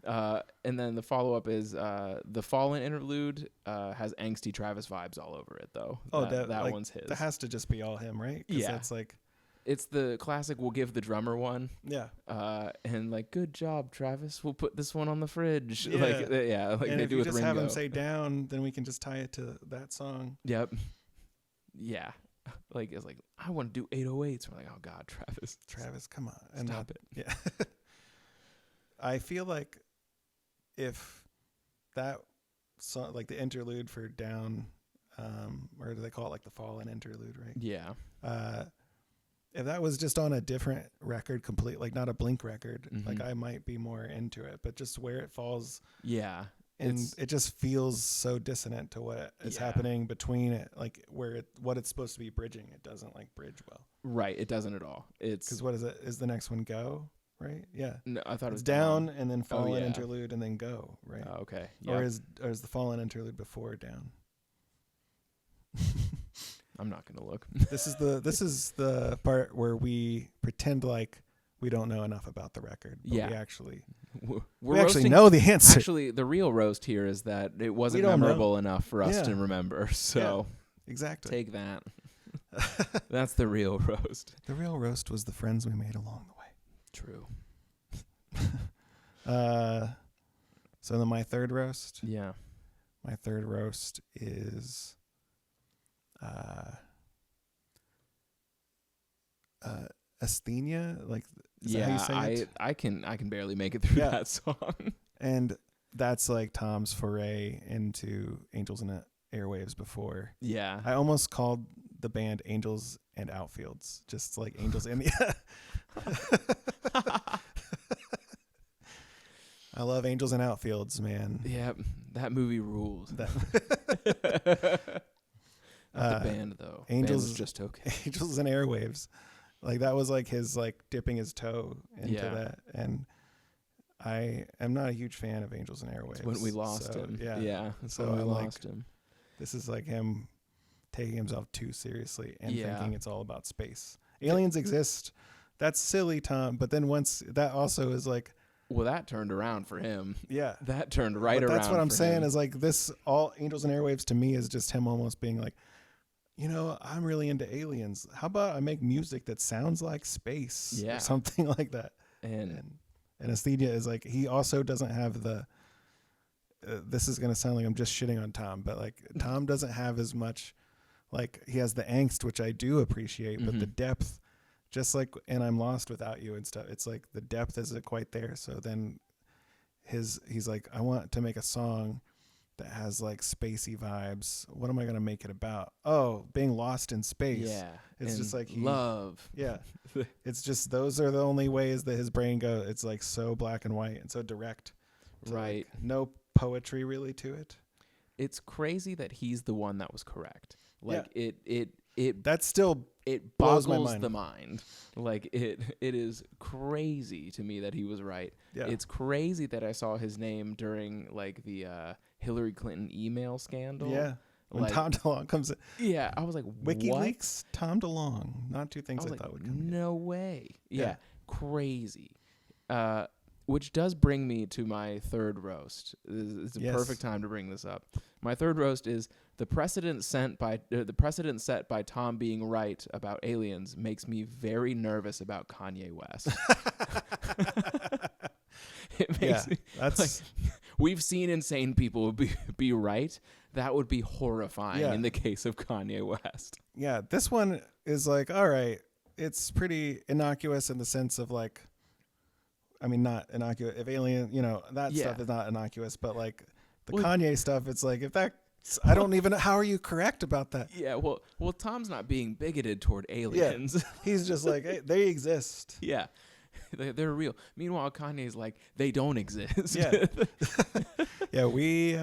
And then the follow-up is the Fallen interlude has angsty Travis vibes all over it, though. Oh, that like, one's his. That has to just be all him, right? 'Cause Yeah. That's like, It's the classic we'll give the drummer one. yeah. And like, good job, Travis. We'll put this one on the fridge. Yeah. Like And they if do you with just Ringo. have him say down, then we can just tie it to that song. Yep. Yeah. Like it's like I want to do 808s. We're like, oh God, Travis, come on. Stop it. Yeah. I feel like if that song, like the interlude for Down, or do they call it like the Fallen interlude, right? Yeah. If that was just on a different record, complete, like not a Blink record, Mhm. like I might be more into it, but just where it falls, Yeah. and It's it just feels so dissonant to what is Yeah. happening between it, like what it's supposed to be bridging. It doesn't like bridge well. right. It doesn't at all. It's Because what is it? Is the next one Go? Right? Yeah. no, I thought it It's was Down and then Fallen yeah. interlude and then Go, right? Oh, okay. Or Yeah. is the Fallen interlude before Down? I'm not gonna look. This is the part where we pretend like we don't know enough about the record, but Yeah. we actually We're we actually roasting- know the answer. Actually, the real roast here is that it wasn't don't know. memorable enough for us Yeah. to remember. So Exactly. take that. That's the real roast. The real roast was the friends we made along the way. True. So then my third roast. Yeah. My third roast is Asthenia, like is that how you say it? I can barely make it through Yeah. that song. And that's like Tom's foray into Angels and Airwaves before. Yeah. I almost called the band Angels and Outfields, just like Angels in the I love Angels and Outfields, man. Yeah, that movie ruled. That Not the band though. Angels Band was just okay. Angels and Airwaves. Like that was like his like dipping his toe into Yeah. that. And I am not a huge fan of Angels and Airwaves. It's when we lost so, him. Yeah. That's So when we I'm like, lost him. This is like him taking himself too seriously and Yeah. thinking it's all about space. Aliens exist. That's silly, Tom. But then once that also is like, Well, that turned around for him. yeah. That turned right But around. that's what I'm for saying him. is like this, all Angels and Airwaves to me is just him almost being like, you know, I'm really into aliens. How about I make music that sounds like space Yeah. or something like that? And And Asthenia is like, he also doesn't have the, this is going to sound like I'm just shitting on Tom, but like Tom doesn't have as much, like he has the angst, which I do appreciate, but the Mhm. depth, just like, and I'm lost without you and stuff. It's like the depth isn't quite there. So then he's like, I want to make a song that has like spacey vibes. What am I going to make it about? Oh, being lost in space. yeah, It's just and like he- love. Yeah. It's just, those are the only ways that his brain goes. It's like so black and white and so direct. to, Right. like, no poetry really to it. It's crazy that he's the one that was correct. Like it That's still, it blows my boggles mind. the mind. Like it is crazy to me that he was right. yeah. It's crazy that I saw his name during like the Hillary Clinton email scandal. Yeah. When Like, Tom DeLonge comes in. yeah, I was like, what? WikiLeaks, Tom DeLonge. Not two things I I, was thought like, would come. no way. Yeah, Yeah. crazy. Which does bring me to my third roast. It's a Yes. perfect time to bring this up. My third roast is the precedent set by Tom being right about aliens makes me very nervous about Kanye West. It makes me, that's we've seen insane people be right. That would be horrifying in the case of Kanye West. Yeah, this one is like, all right, it's pretty innocuous in the sense of like, I mean, not innocuous. If alien, that stuff is not innocuous, but like the Kanye stuff, it's like, if that, I don't even know, how are you correct about that? Yeah, well, Tom's not being bigoted toward aliens. Yeah. He's just like, hey, they exist. Yeah. They're real. Meanwhile, Kanye's like, they don't exist. Yeah. Yeah, we,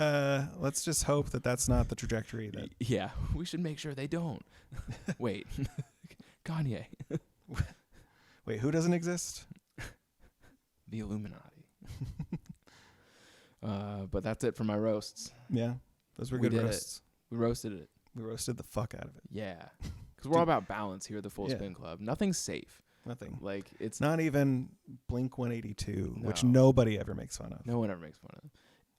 let's just hope that that's not the trajectory. Yeah, we should make sure they don't. Wait, Kanye. Wait, who doesn't exist? The Illuminati. But that's it for my roasts. Yeah, those were We good did roasts. We roasted it. We roasted the fuck out of it. Yeah. Because we're all about balance here at the Full Spin Club. Nothing's safe. Nothing. Like, it's Not even Blink 182, which No. nobody ever makes fun of. no one ever makes fun of.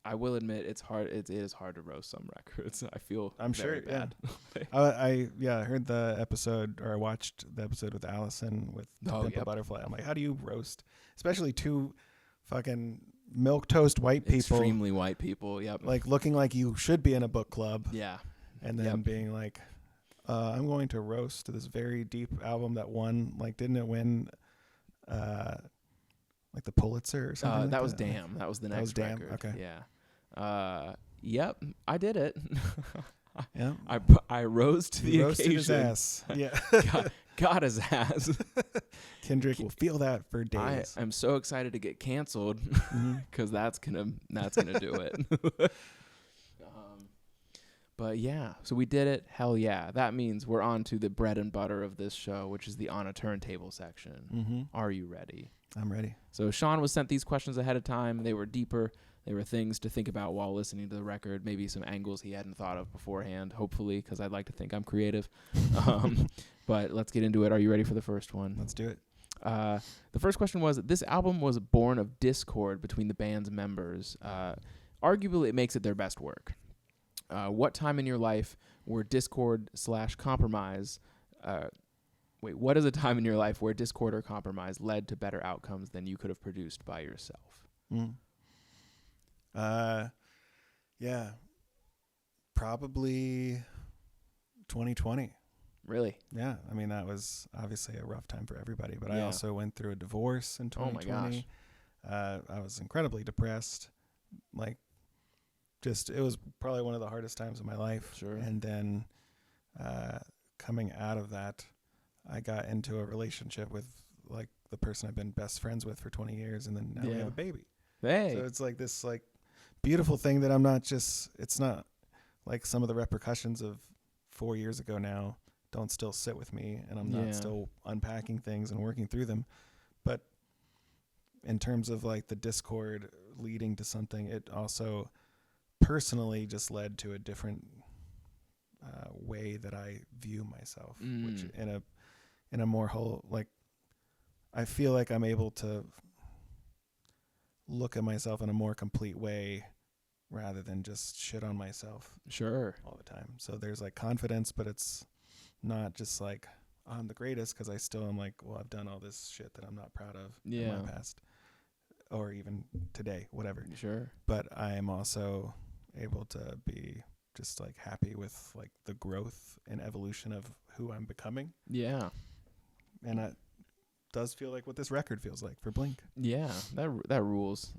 I will admit it's hard. It is hard to roast some records. I feel I'm very sure, yeah. bad. I heard the episode, or I watched the episode with Allison with Oh, Pimp a yep. Butterfly. I'm like, how do you roast, especially two fucking milquetoast white people, Extremely white people. Yep. like looking like you should be in a book club, Yeah. and then Yep. being like, I'm going to roast this very deep album that won, like, didn't it win, like the Pulitzer or something? Like that was Damn. That was the next was Damn? record. Okay. Yeah. Yep. I did it. Yeah. I rose to He the roasted occasion. his ass. Yeah. Got his ass. Kendrick will feel that for I days. am so excited to get canceled because that's gonna do it. But yeah, so we did it. Hell yeah. That means we're on to the bread and butter of this show, which is the On a Turntable section. Mm-hmm. Are you ready? I'm ready. So Shawn was sent these questions ahead of time. They were deeper. They were things to think about while listening to the record, maybe some angles he hadn't thought of beforehand, hopefully, because I'd like to think I'm creative. But let's get into it. Are you ready for the first one? Let's do it. The first question was, this album was born of discord between the band's members. Arguably, it makes it their best work. What time in your life where discord/compromise what is a time in your life where discord or compromise led to better outcomes than you could have produced by yourself? Yeah, probably 2020. Really? Yeah, I mean, that was obviously a rough time for everybody, but I Yeah. also went through a divorce in 2020. Oh my I was incredibly depressed. Like, just, it was probably one of the hardest times of my life. Sure. And then coming out of that, I got into a relationship with like the person I've been best friends with for 20 years, and then now we Yeah. have a baby. Hey. So it's like this like beautiful thing that I'm not just, it's not like some of the repercussions of 4 years ago now don't still sit with me, and I'm Yeah. not still unpacking things and working through them. But in terms of like the discord leading to something, it also personally just led to a different way that I view myself, which in a more whole, like, I feel like I'm able to look at myself in a more complete way rather than just shit on myself Sure. all the time. So there's like confidence, but it's not just like I'm the greatest, because I still am like, well, I've done all this shit that I'm not proud of in Yeah. my past, or even today, whatever. Sure. But I am also able to be just like happy with like the growth and evolution of who I'm becoming. Yeah. And it does feel like what this record feels like for Blink. Yeah. That rules.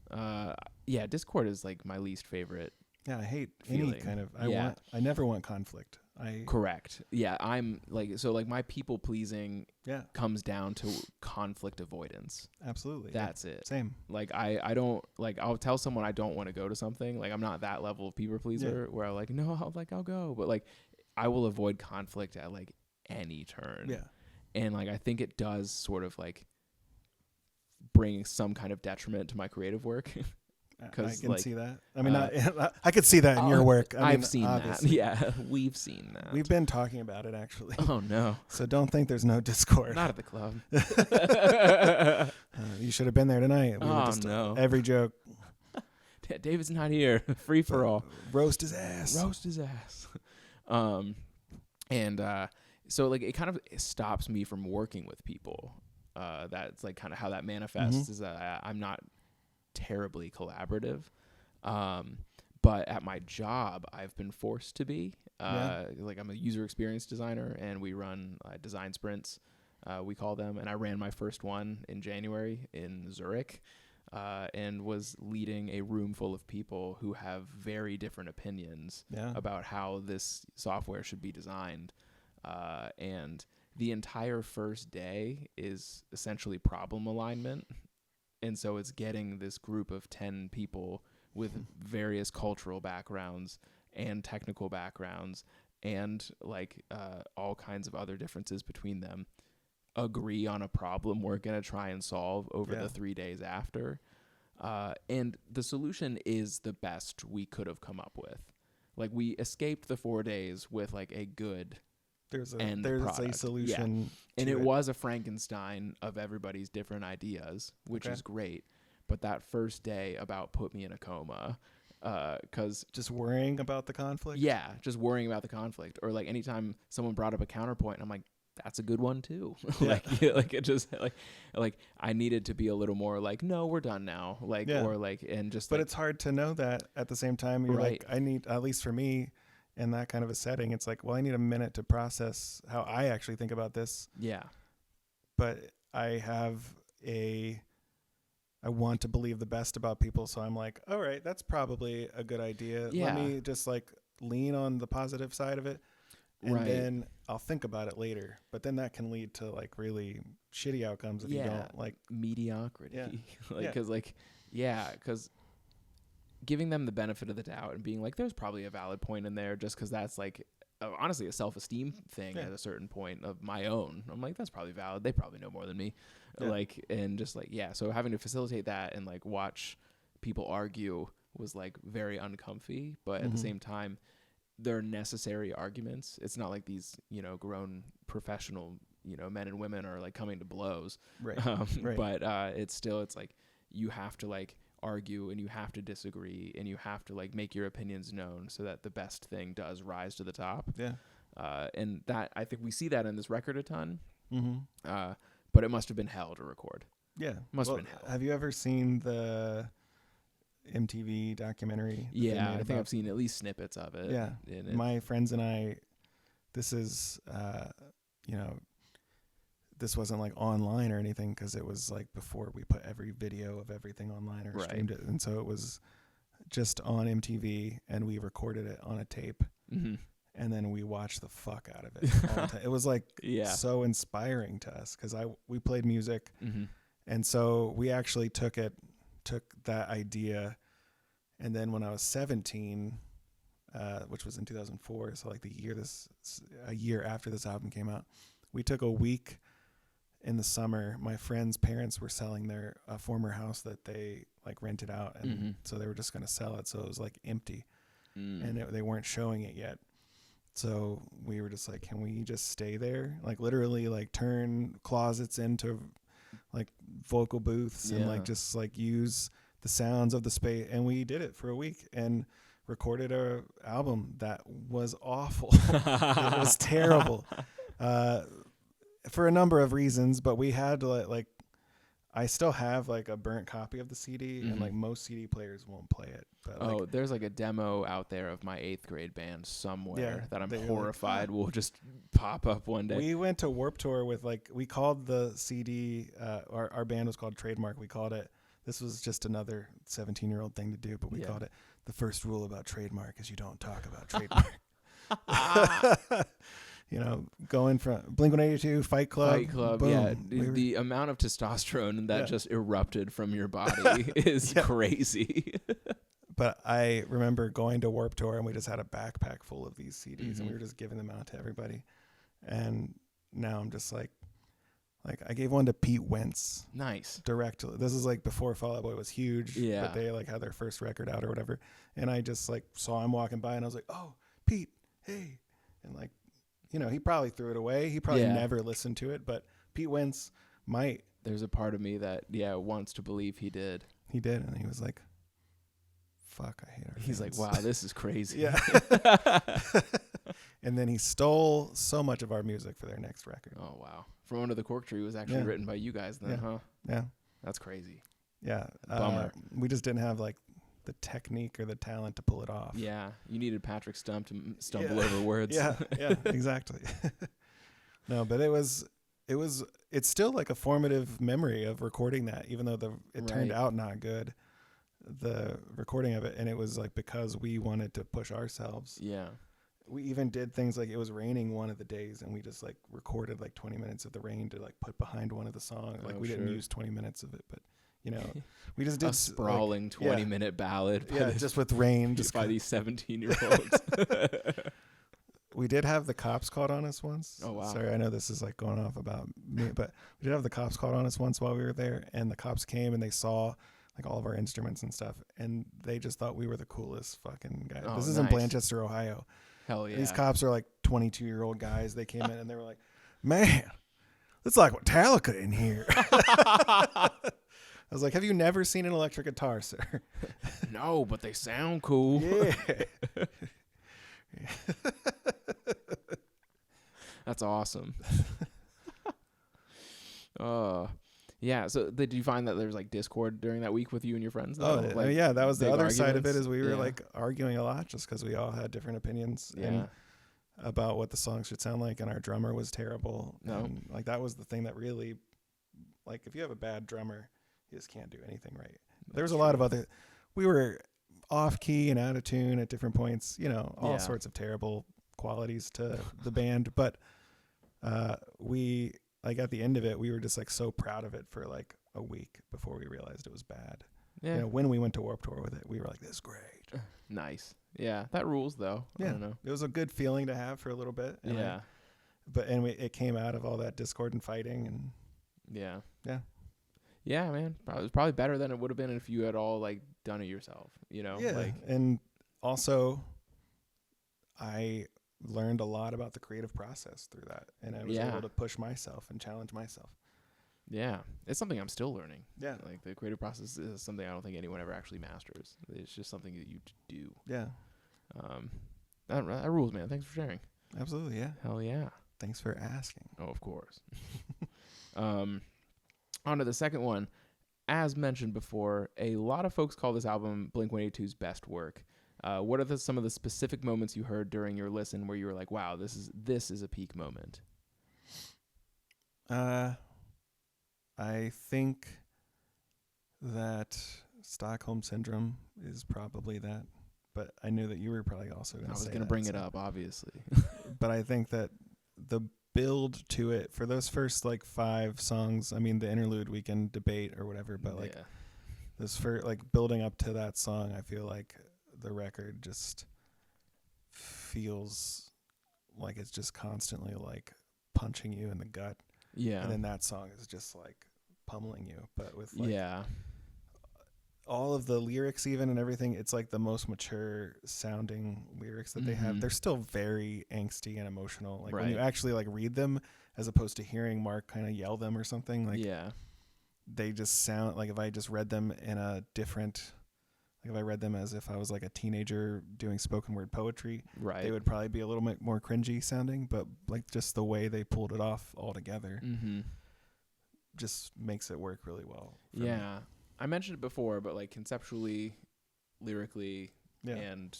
Yeah. Discord is like my least favorite. Yeah, I hate Feeling. any kind of, Yeah. I never want conflict. Correct. Yeah. I'm like, so like my people pleasing Yeah, comes down to conflict avoidance. absolutely. That's it. Same. Like I don't, like, I'll tell someone I don't want to go to something. Like, I'm not that level of people pleaser where I'm like, no, I'll go. But like, I will avoid conflict at like any turn. Yeah. And like, I think it does sort of like bring some kind of detriment to my creative work. I 'Cause, can like, see that. I mean, I could see that in your work. I mean, I've seen obviously. that. Yeah, we've seen that. We've been talking about it, actually. Oh no, So don't think there's no Discord. not at the club. You should have been there tonight. We were Oh, just no. every joke. Yeah, David's not here. Free for all. Roast his ass. Roast his ass. So like it kind of stops me from working with people. That's like kind of how that manifests, is that I'm not terribly collaborative. But at my job, I've been forced to be. Like I'm a user experience designer, and we run design sprints, we call them. And I ran my first one in January in Zurich, and was leading a room full of people who have very different opinions about how this software should be designed. And the entire first day is essentially problem alignment. And so it's getting this group of 10 people with various cultural backgrounds and technical backgrounds and like all kinds of other differences between them agree on a problem we're going to try and solve over the 3 days after. And the solution is the best we could have come up with. Like we escaped the 4 days with like a good there's end a product. solution. And it was a Frankenstein of everybody's different ideas, which is great. But that first day about put me in a coma, because just worrying about the conflict. Yeah, just worrying about the conflict, or like anytime someone brought up a counterpoint, I'm like, that's a good one too. Like it just like I needed to be a little more like, no, we're done now. Like or like and just. But like, it's hard to know that at the same time. You're like, I need, at least for me, in that kind of a setting, it's like, well, I need a minute to process how I actually think about this. Yeah. But I want to believe the best about people. So I'm like, all right, that's probably a good idea. Yeah. Let me just like lean on the positive side of it. And then I'll think about it later. But then that can lead to like really shitty outcomes if you don't like mediocrity. Yeah. Because giving them the benefit of the doubt and being like, there's probably a valid point in there, just because that's like honestly a self-esteem thing at a certain point of my own. I'm like, that's probably valid. They probably know more than me. Like, and just like, so having to facilitate that and like watch people argue was like very uncomfy, but at the same time, they're necessary arguments. It's not like these, grown professional, men and women are like coming to blows. Right. But it's like you have to like argue and you have to disagree and you have to like make your opinions known so that the best thing does rise to the top. Yeah. And that, I think we see that in this record a ton. Mm-hmm. But it must have been hell to record. Yeah. Must have been hell. Have you ever seen the MTV documentary? Yeah, I think I've seen at least snippets of it. Yeah. My friends and I, this is, this wasn't like online or anything because it was like before we put every video of everything online or streamed it. And so it was just on MTV and we recorded it on a tape. Mm-hmm. And then we watched the fuck out of it all the time. It was like so inspiring to us because we played music. Mm-hmm. And so we actually took that idea. And then when I was 17, which was in 2004, so like a year after this album came out, we took a week in the summer. My friend's parents were selling their former house that they like rented out. And so they were just going to sell it. So it was like empty and they weren't showing it yet. So we were just like, can we just stay there? Like literally like turn closets into like vocal booths and like just like use the sounds of the space. And we did it for a week and recorded a album that was awful. It was terrible for a number of reasons, but we had to like, I still have like a burnt copy of the CD and like most CD players won't play it. But there's like a demo out there of my 8th grade band somewhere that I'm horrified will just pop up one day. We went to Warped Tour with like, we called the CD, our band was called Trademark. We called it, this was just another 17-year-old thing to do, but we called it the first rule about trademark is you don't talk about trademark. Going from Blink-182, Fight Club. Boom. The amount of testosterone that just erupted from your body is crazy. But I remember going to Warped Tour and we just had a backpack full of these CDs and we were just giving them out to everybody. And now I'm just like I gave one to Pete Wentz. Nice. Directly. This is like before Fall Out Boy was huge. Yeah. But they like had their first record out or whatever. And I just like saw him walking by and I was like, oh, Pete, hey. And like, he probably threw it away. He probably never listened to it, but Pete Wentz might. There's a part of me that, wants to believe he did. He did, and he was like, fuck, I hate our He's like, fans." wow, this is crazy. Yeah. And then he stole so much of our music for their next record. Oh, wow. From Under the Cork Tree was actually Yeah. written by you guys then, Yeah. huh? Yeah. That's crazy. Yeah. Bummer. We just didn't have like the technique or the talent to pull it off. Yeah. You needed Patrick Stump to stumble Yeah. over words. Yeah. Yeah, exactly. No, but it's still like a formative memory of recording that, even though it turned Right. out not good, the recording of it. And it was like, because we wanted to push ourselves. Yeah. We even did things like, it was raining one of the days and we just like recorded like 20 minutes of the rain to like put behind one of the songs. Like Oh, we didn't sure. use 20 minutes of it, but you know, we just did A sprawling 20-minute ballad. Yeah, just with rain. Just by these 17-year-olds. We did have the cops called on us once. Oh, wow. Sorry, I know this is like going off about me, but we did have the cops called on us once while we were there, and the cops came and they saw like all of our instruments and stuff, and they just thought we were the coolest fucking guys. Oh, This is in nice. Blanchester, Ohio. Hell yeah. These cops are like 22-year-old guys. They came in and they were like, "Man, it's like Metallica in here." I was like, "Have you never seen an electric guitar, sir?" No, but they sound cool. Yeah. That's awesome. Yeah. So did you find that there's like Discord during that week with you and your friends? Oh, though? Like, yeah, that was the big other side of it, arguments? is we were Yeah. like arguing a lot just because we all had different opinions Yeah. and about what the songs should sound like, and our drummer was terrible. No. And like that was the thing that really, like, if you have a bad drummer, you just can't do anything right. There was a lot of other, we were off key and out of tune at different points, you know, all Yeah. sorts of terrible qualities to the band, but we, like, at the end of it, we were just like so proud of it for like a week before we realized it was bad. Yeah. You know, when we went to Warped Tour with it, we were like, "This is great." Nice. Yeah. That rules though. I Yeah, don't know. it was a good feeling to have for a little bit. And Yeah. it came out of all that discord and fighting, and Yeah. yeah, Yeah, man. It was probably better than it would have been if you had all like done it yourself. You know. yeah. Like. And also, I learned a lot about the creative process through that, and I was Yeah. able to push myself and challenge myself. Yeah. It's something I'm still learning. Yeah, Like the creative process is something I don't think anyone ever actually masters. It's just something that you do. yeah, That rules, man. Thanks for sharing. absolutely. Yeah, Hell yeah. thanks for asking. Oh, of course. On to the second one. As mentioned before, a lot of folks call this album Blink-182's best work. What are some of the specific moments you heard during your listen where you were like, "Wow, this is a peak moment"? I think that Stockholm Syndrome is probably that, but I knew that you were probably also going I to say was going to that, bring so. it up, obviously. But I think that the build to it for those first like 5 songs, I mean, the interlude we can debate or whatever, but like yeah. this for like building up to that song, I feel like the record just feels like it's just constantly like punching you in the gut. Yeah. And then that song is just like pummeling you, but with like Yeah. all of the lyrics even and everything, it's like the most mature sounding lyrics that they have. Mhm. They're still very angsty and emotional. Like when Right. you actually like read them, as opposed to hearing Mark kind of yell them or something, like Yeah. they just sound like, if I just read them in a different, like if I read them as if I was like a teenager doing spoken word poetry, Right. they would probably be a little bit more cringy sounding, but like just the way they pulled it off all together Mm-hmm. just makes it work really well. for me. Yeah. I mentioned it before, but like conceptually, lyrically, Yeah. and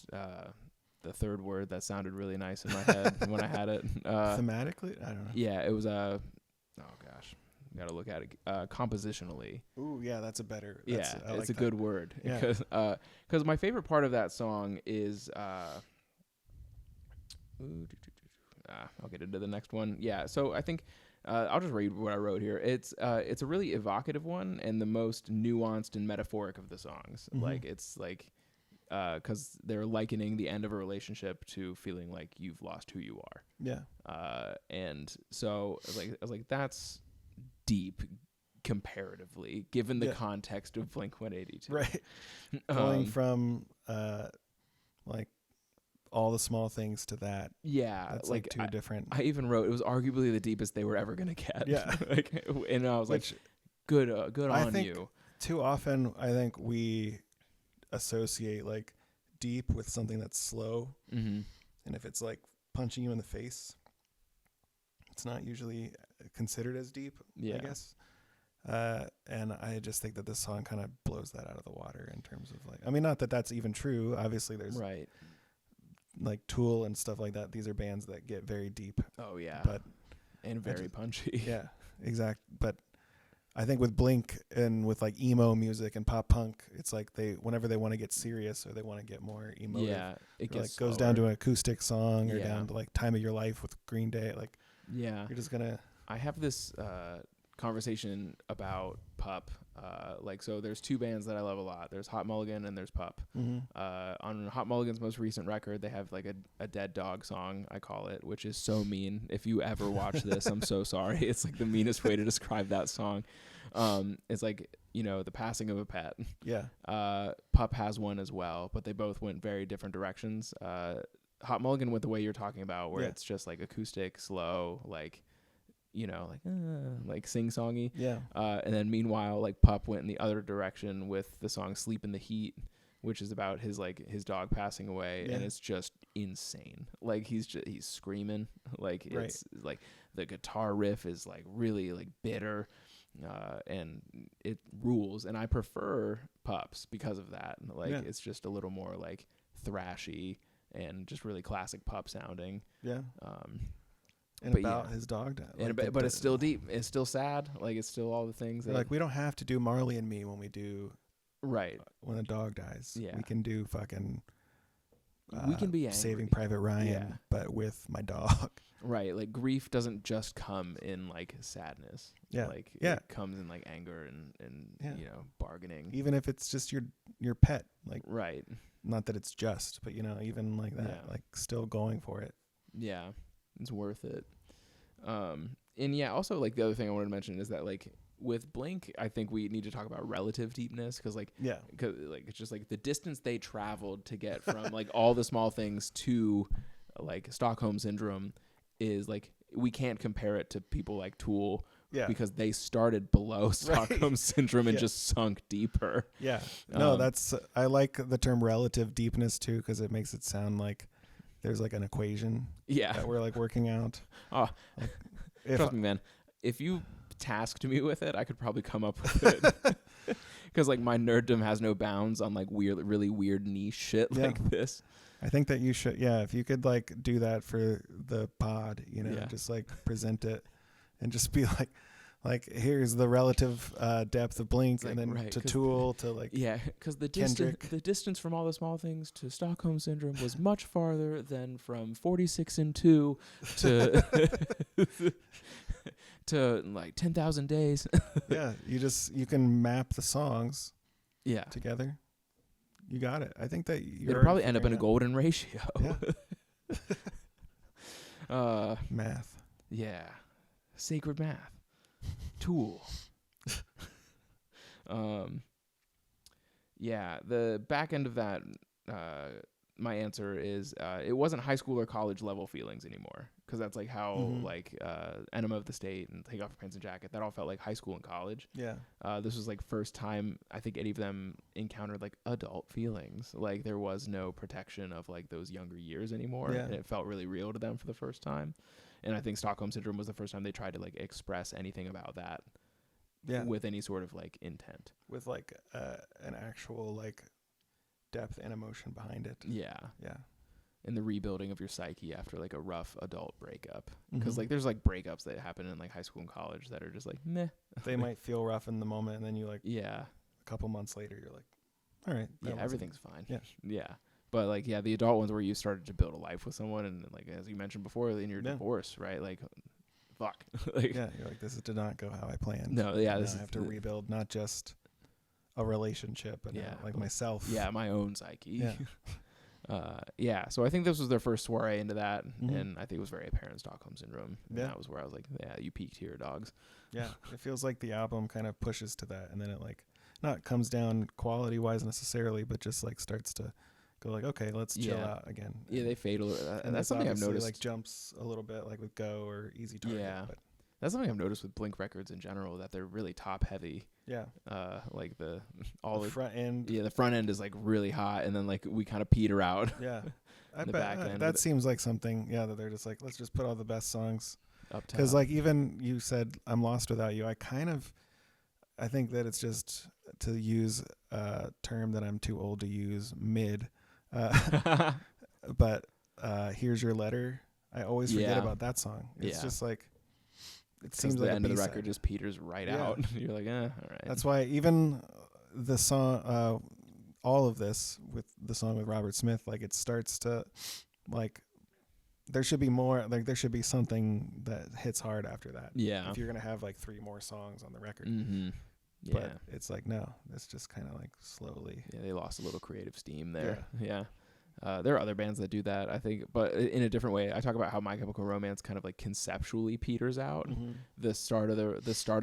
the third word that sounded really nice in my head when I had it. Thematically, I don't know. Yeah, it was oh gosh, gotta look at it. Compositionally, Ooh, yeah, that's a better. yeah, That's, I like it's a that. good word. Yeah. Because my favorite part of that song is I'll get into the next one. Yeah, so I think I'll just read what I wrote here. It's a really evocative one and the most nuanced and metaphoric of the songs. Mhm. Like it's like because they're likening the end of a relationship to feeling like you've lost who you are. Yeah, And so I was like, that's deep comparatively, given the Yeah. context of Blink-182. right. Going from like all the small things to that. Yeah, That's like two different. I even wrote it was arguably the deepest they were ever gonna get. Yeah. Like, and I was Which like, good I on think you. too often, I think we associate like deep with something that's slow. Mm-hmm. And if it's like punching you in the face, it's not usually considered as deep, Yeah. I guess. And I just think that this song kind of blows that out of the water in terms of like, I mean, not that that's even true. Obviously there's Right. like Tool and stuff like that. These are bands that get very deep, Oh yeah. but and very punchy. yeah, exact. But I think with Blink and with like emo music and pop punk, it's like whenever they want to get serious or they want to get more emotive, Yeah. It like gets goes slower. down to an acoustic song or Yeah. down to like Time of Your Life with Green Day. Like Yeah. you're just gonna I have this conversation about Pup. Like, so there's two bands that I love a lot. There's Hot Mulligan and there's Pup. On Hot Mulligan's most recent record, they have like a dead dog song, I call it, which is so mean. If you ever watch this, I'm so sorry. It's like the meanest way to describe that song. It's like, you know, the passing of a pet. yeah. Pup has one as well, but they both went very different directions. Hot Mulligan went the way you're talking about, where Yeah. it's just like acoustic, slow, like, you know, like sing-songy. Yeah. And then meanwhile, like Pup went in the other direction with the song "Sleep in the Heat," which is about his dog passing away, and Yeah. it's just insane. Like he's screaming, like it's like the guitar riff is like really like bitter, and it rules. And I prefer Pups because of that. Like it's just a little more like thrashy and just really classic Pup sounding. Yeah. And but about yeah. his dog died. And but it's still deep. It's still sad. Like it's still all the things that like we don't have to do Marley and Me when we do right. when a dog dies. Yeah. We can do fucking We can be angry. Saving Private Ryan, Yeah. but with my dog. Right. Like grief doesn't just come in like sadness. Yeah. Like Yeah. it comes in like anger and Yeah. you know, bargaining. Even if it's just your pet, like Right. not that it's just, but you know, even like that, Yeah. like still going for it. Yeah. It's worth it. And yeah, also like the other thing I wanted to mention is that like with Blink, I think we need to talk about relative deepness because like it's just like the distance they traveled to get from like all the small things to like Stockholm Syndrome is like we can't compare it to people like Tool because they started below Stockholm Syndrome and just sunk deeper. Yeah. No, I like the term relative deepness too because it makes it sound like there's like an equation that we're like working out. Oh, like, trust me, man. If you tasked me with it, I could probably come up with it. Because like my nerddom has no bounds on like really weird niche shit like this. I think that you should, if you could like do that for the pod, you know, just like present it and just be like here's the relative depth of Blink like, and then to Tool to like because the distance from all the small things to Stockholm Syndrome was much farther than from 46 and 2 to to like 10,000 days. you can map the songs together. You got it. I think that it'll probably end up in a golden ratio. Math. Yeah. Sacred math. Tool. The back end of that, my answer is it wasn't high school or college level feelings anymore because that's like how like Enema of the State and Take Off Your Pants and Jacket, that all felt like high school and college. This was like first time I think any of them encountered like adult feelings. Like there was no protection of like those younger years anymore, and it felt really real to them for the first time. And I think Stockholm Syndrome was the first time they tried to like express anything about that with any sort of like intent, with like an actual like depth and emotion behind it. And the rebuilding of your psyche after like a rough adult breakup, because like there's like breakups that happen in like high school and college that are just like meh. They might feel rough in the moment, and then you like a couple months later you're like, all right, everything's fine. But like the adult ones where you started to build a life with someone, and like as you mentioned before in your divorce, right? Like fuck. Like, you're like, this did not go how I planned. No, I have to rebuild not just a relationship, but like myself. My own psyche. So I think this was their first soiree into that, and I think it was very apparent in Stockholm Syndrome. And that was where I was like, you peaked here, dogs. It feels like the album kind of pushes to that, and then it like not comes down quality wise necessarily, but just like starts to go like, okay, let's chill out again. They fade a little. And that's something I've noticed. Like jumps a little bit, like with Go or Easy Target. Yeah. But That's something I've noticed with Blink records in general, that they're really top heavy. Yeah. Like the front end. Yeah, the front end is like really hot, and then like we kind of peter out. Yeah. I the bet back end that seems like something, that they're just like, let's just put all the best songs. Up top. Because like even you said, I'm lost without you. I think that it's just, to use a term that I'm too old to use, mid. But Here's Your Letter. I always forget about that song. It's just like, it seems the like end of the B-side. record just peters right out. You're like, all right. That's why even the song, all of this with the song with Robert Smith, like it starts to, like, there should be more, like there should be something that hits hard after that. Yeah. If you're gonna have like 3 more songs on the record. Mm-hmm. Yeah. But it's like, no, it's just kind of like slowly. Yeah, they lost a little creative steam there. Yeah. There are other bands that do that, I think, but in a different way. I talk about how My Chemical Romance kind of like conceptually peters out. Mm-hmm. The start of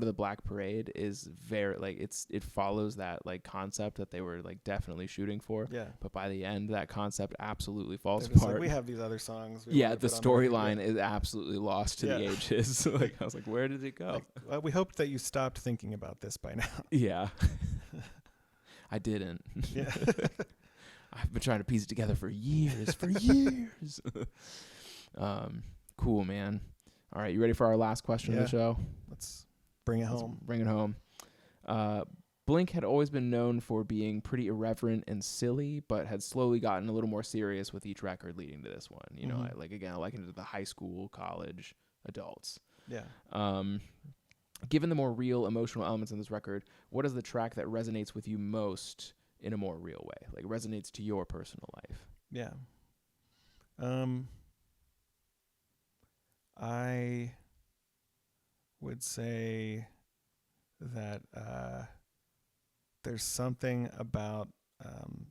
the Black Parade is very like it follows that like concept that they were like definitely shooting for. Yeah. But by the end, that concept absolutely falls They're just apart. like, we have these other songs. The storyline is absolutely lost to the ages. Like I was like, where did it go? Like, we hoped that you stopped thinking about this by now. Yeah. I didn't. Yeah. I've been trying to piece it together for years. Cool, man. All right, you ready for our last question of the show? Let's bring it home. Bring it home. Blink had always been known for being pretty irreverent and silly, but had slowly gotten a little more serious with each record leading to this one. You know, I liken it to the high school, college, adults. Yeah. Given the more real emotional elements in this record, what is the track that resonates with you most in a more real way, like resonates to your personal life? Yeah. I would say that there's something about I'm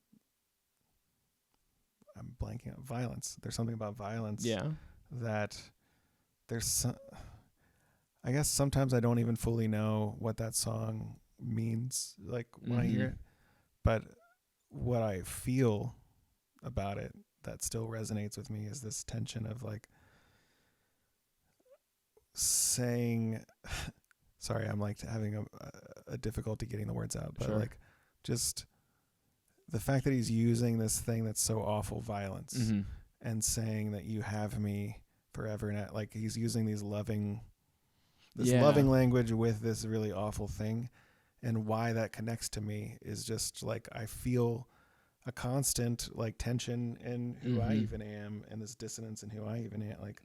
blanking on violence. There's something about violence that there's I guess sometimes I don't even fully know what that song means, like when I hear it. But what I feel about it that still resonates with me is this tension of like saying, sorry, I'm like having a difficulty getting the words out, but like just the fact that he's using this thing that's so awful, violence, and saying that you have me forever, and like he's using these loving language with this really awful thing. And why that connects to me is just like I feel a constant like tension in who I even am, and this dissonance in who I even am. Like,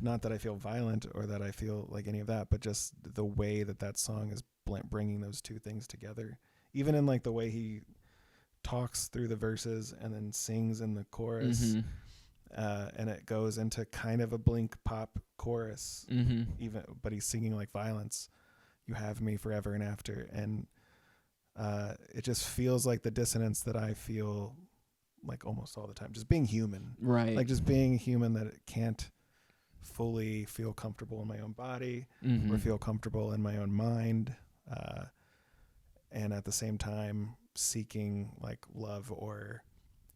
not that I feel violent or that I feel like any of that, but just the way that song is bringing those two things together. Even in like the way he talks through the verses and then sings in the chorus, and it goes into kind of a Blink pop chorus, but he's singing like violence. You have me forever and after. And it just feels like the dissonance that I feel like almost all the time. Just being human. Right. Like just being human, that it can't fully feel comfortable in my own body or feel comfortable in my own mind. And at the same time seeking like love or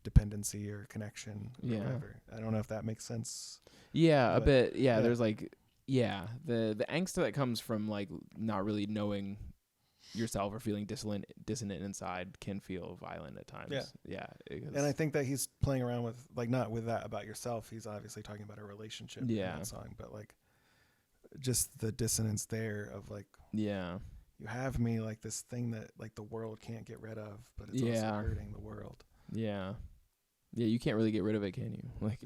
dependency or connection or whatever. I don't know if that makes sense. Yeah, a bit. Yeah, there's like... Yeah, the angst that comes from like not really knowing yourself or feeling dissonant inside can feel violent at times. Yeah. And I think that he's playing around with like not with that about yourself. He's obviously talking about a relationship in that song, but like just the dissonance there of like you have me like this thing that like the world can't get rid of, but it's also hurting the world. Yeah, you can't really get rid of it, can you? Like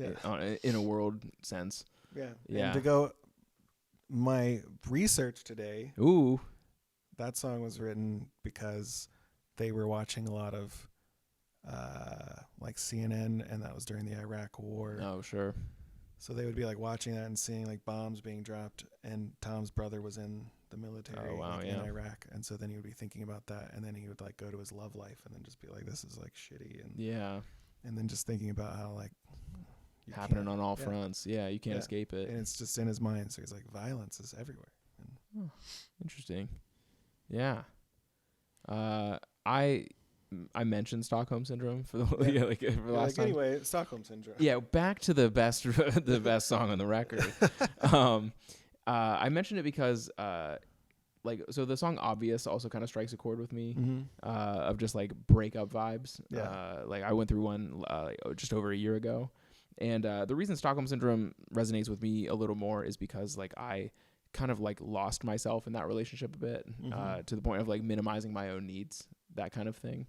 in a world sense. Yeah. And to go. My research today, that song was written because they were watching a lot of like CNN, and that was during the Iraq War. Oh, sure. So they would be like watching that and seeing like bombs being dropped, and Tom's brother was in the military in Iraq, and so then he would be thinking about that, and then he would like go to his love life and then just be like, this is like shitty, and then just thinking about how like happening on all fronts. You can't escape it, and it's just in his mind. So he's like, violence is everywhere. Interesting. I mentioned Stockholm Syndrome for the for last time. Anyway, Stockholm Syndrome. Back to the best song on the record. I mentioned it because so the song Obvious also kind of strikes a chord with me of just like breakup vibes. Yeah. Like I went through one just over a year ago. And the reason Stockholm Syndrome resonates with me a little more is because like I kind of like lost myself in that relationship a bit to the point of like minimizing my own needs, that kind of thing.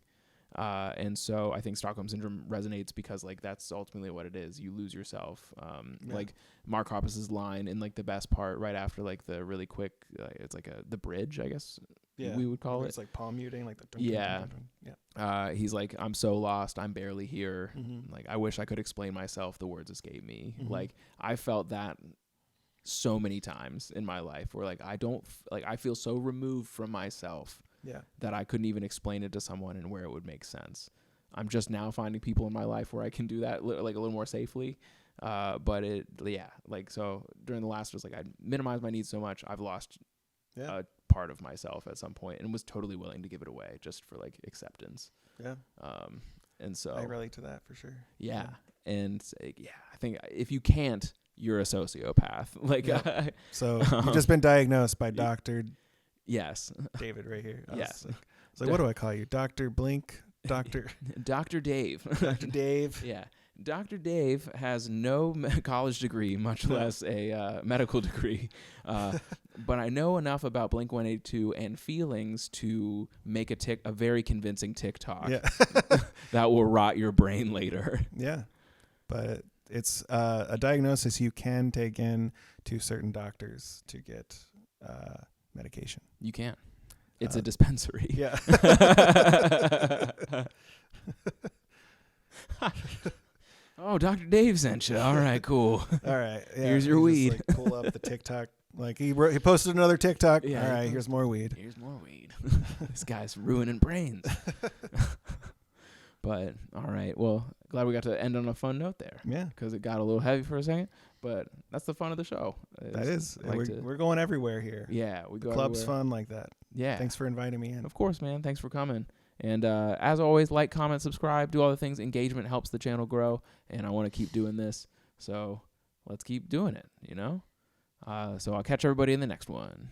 And so I think Stockholm Syndrome resonates because like that's ultimately what it is. You lose yourself. Like Mark Hoppus's line in like the best part right after like the really quick, it's like the bridge, I guess we would call it. It's like palm muting, like the He's like, I'm so lost, I'm barely here. Like I wish I could explain myself, the words escape me. Like I felt that so many times in my life where like I feel so removed from myself that I couldn't even explain it to someone and where it would make sense. I'm just now finding people in my life where I can do that like a little more safely. But so during the last was like I minimized my needs so much I've lost a part of myself at some point and was totally willing to give it away just for like acceptance. And so I relate to that for sure. And I think if you can't, you're a sociopath. Like so you've just been diagnosed by Dr. Yes. David right here. Yes. It's like, what do I call you? Dr. Blink? Dr. Dr. Dave. Dr. Dave. Yeah. Dr. Dave has no college degree, much less a medical degree. But I know enough about Blink-182 and feelings to make a very convincing TikTok that will rot your brain later. Yeah. But it's a diagnosis you can take in to certain doctors to get medication. You can. It's a dispensary. Yeah. Oh, Dr. Dave sent you. All right, cool. All right. Yeah, here's your weed. Just, like, pull up the TikTok. Like he posted another TikTok. Yeah, all right, here's more weed. Here's more weed. This guy's ruining brains. But all right, well, glad we got to end on a fun note there. Yeah, because it got a little heavy for a second, but that's the fun of the show. That is. We're going everywhere here. Yeah, we go. Club's everywhere. Fun like that. Yeah. Thanks for inviting me in. Of course, man. Thanks for coming. And as always, like, comment, subscribe, do all the things. Engagement helps the channel grow, and I want to keep doing this. So let's keep doing it, you know? So I'll catch everybody in the next one.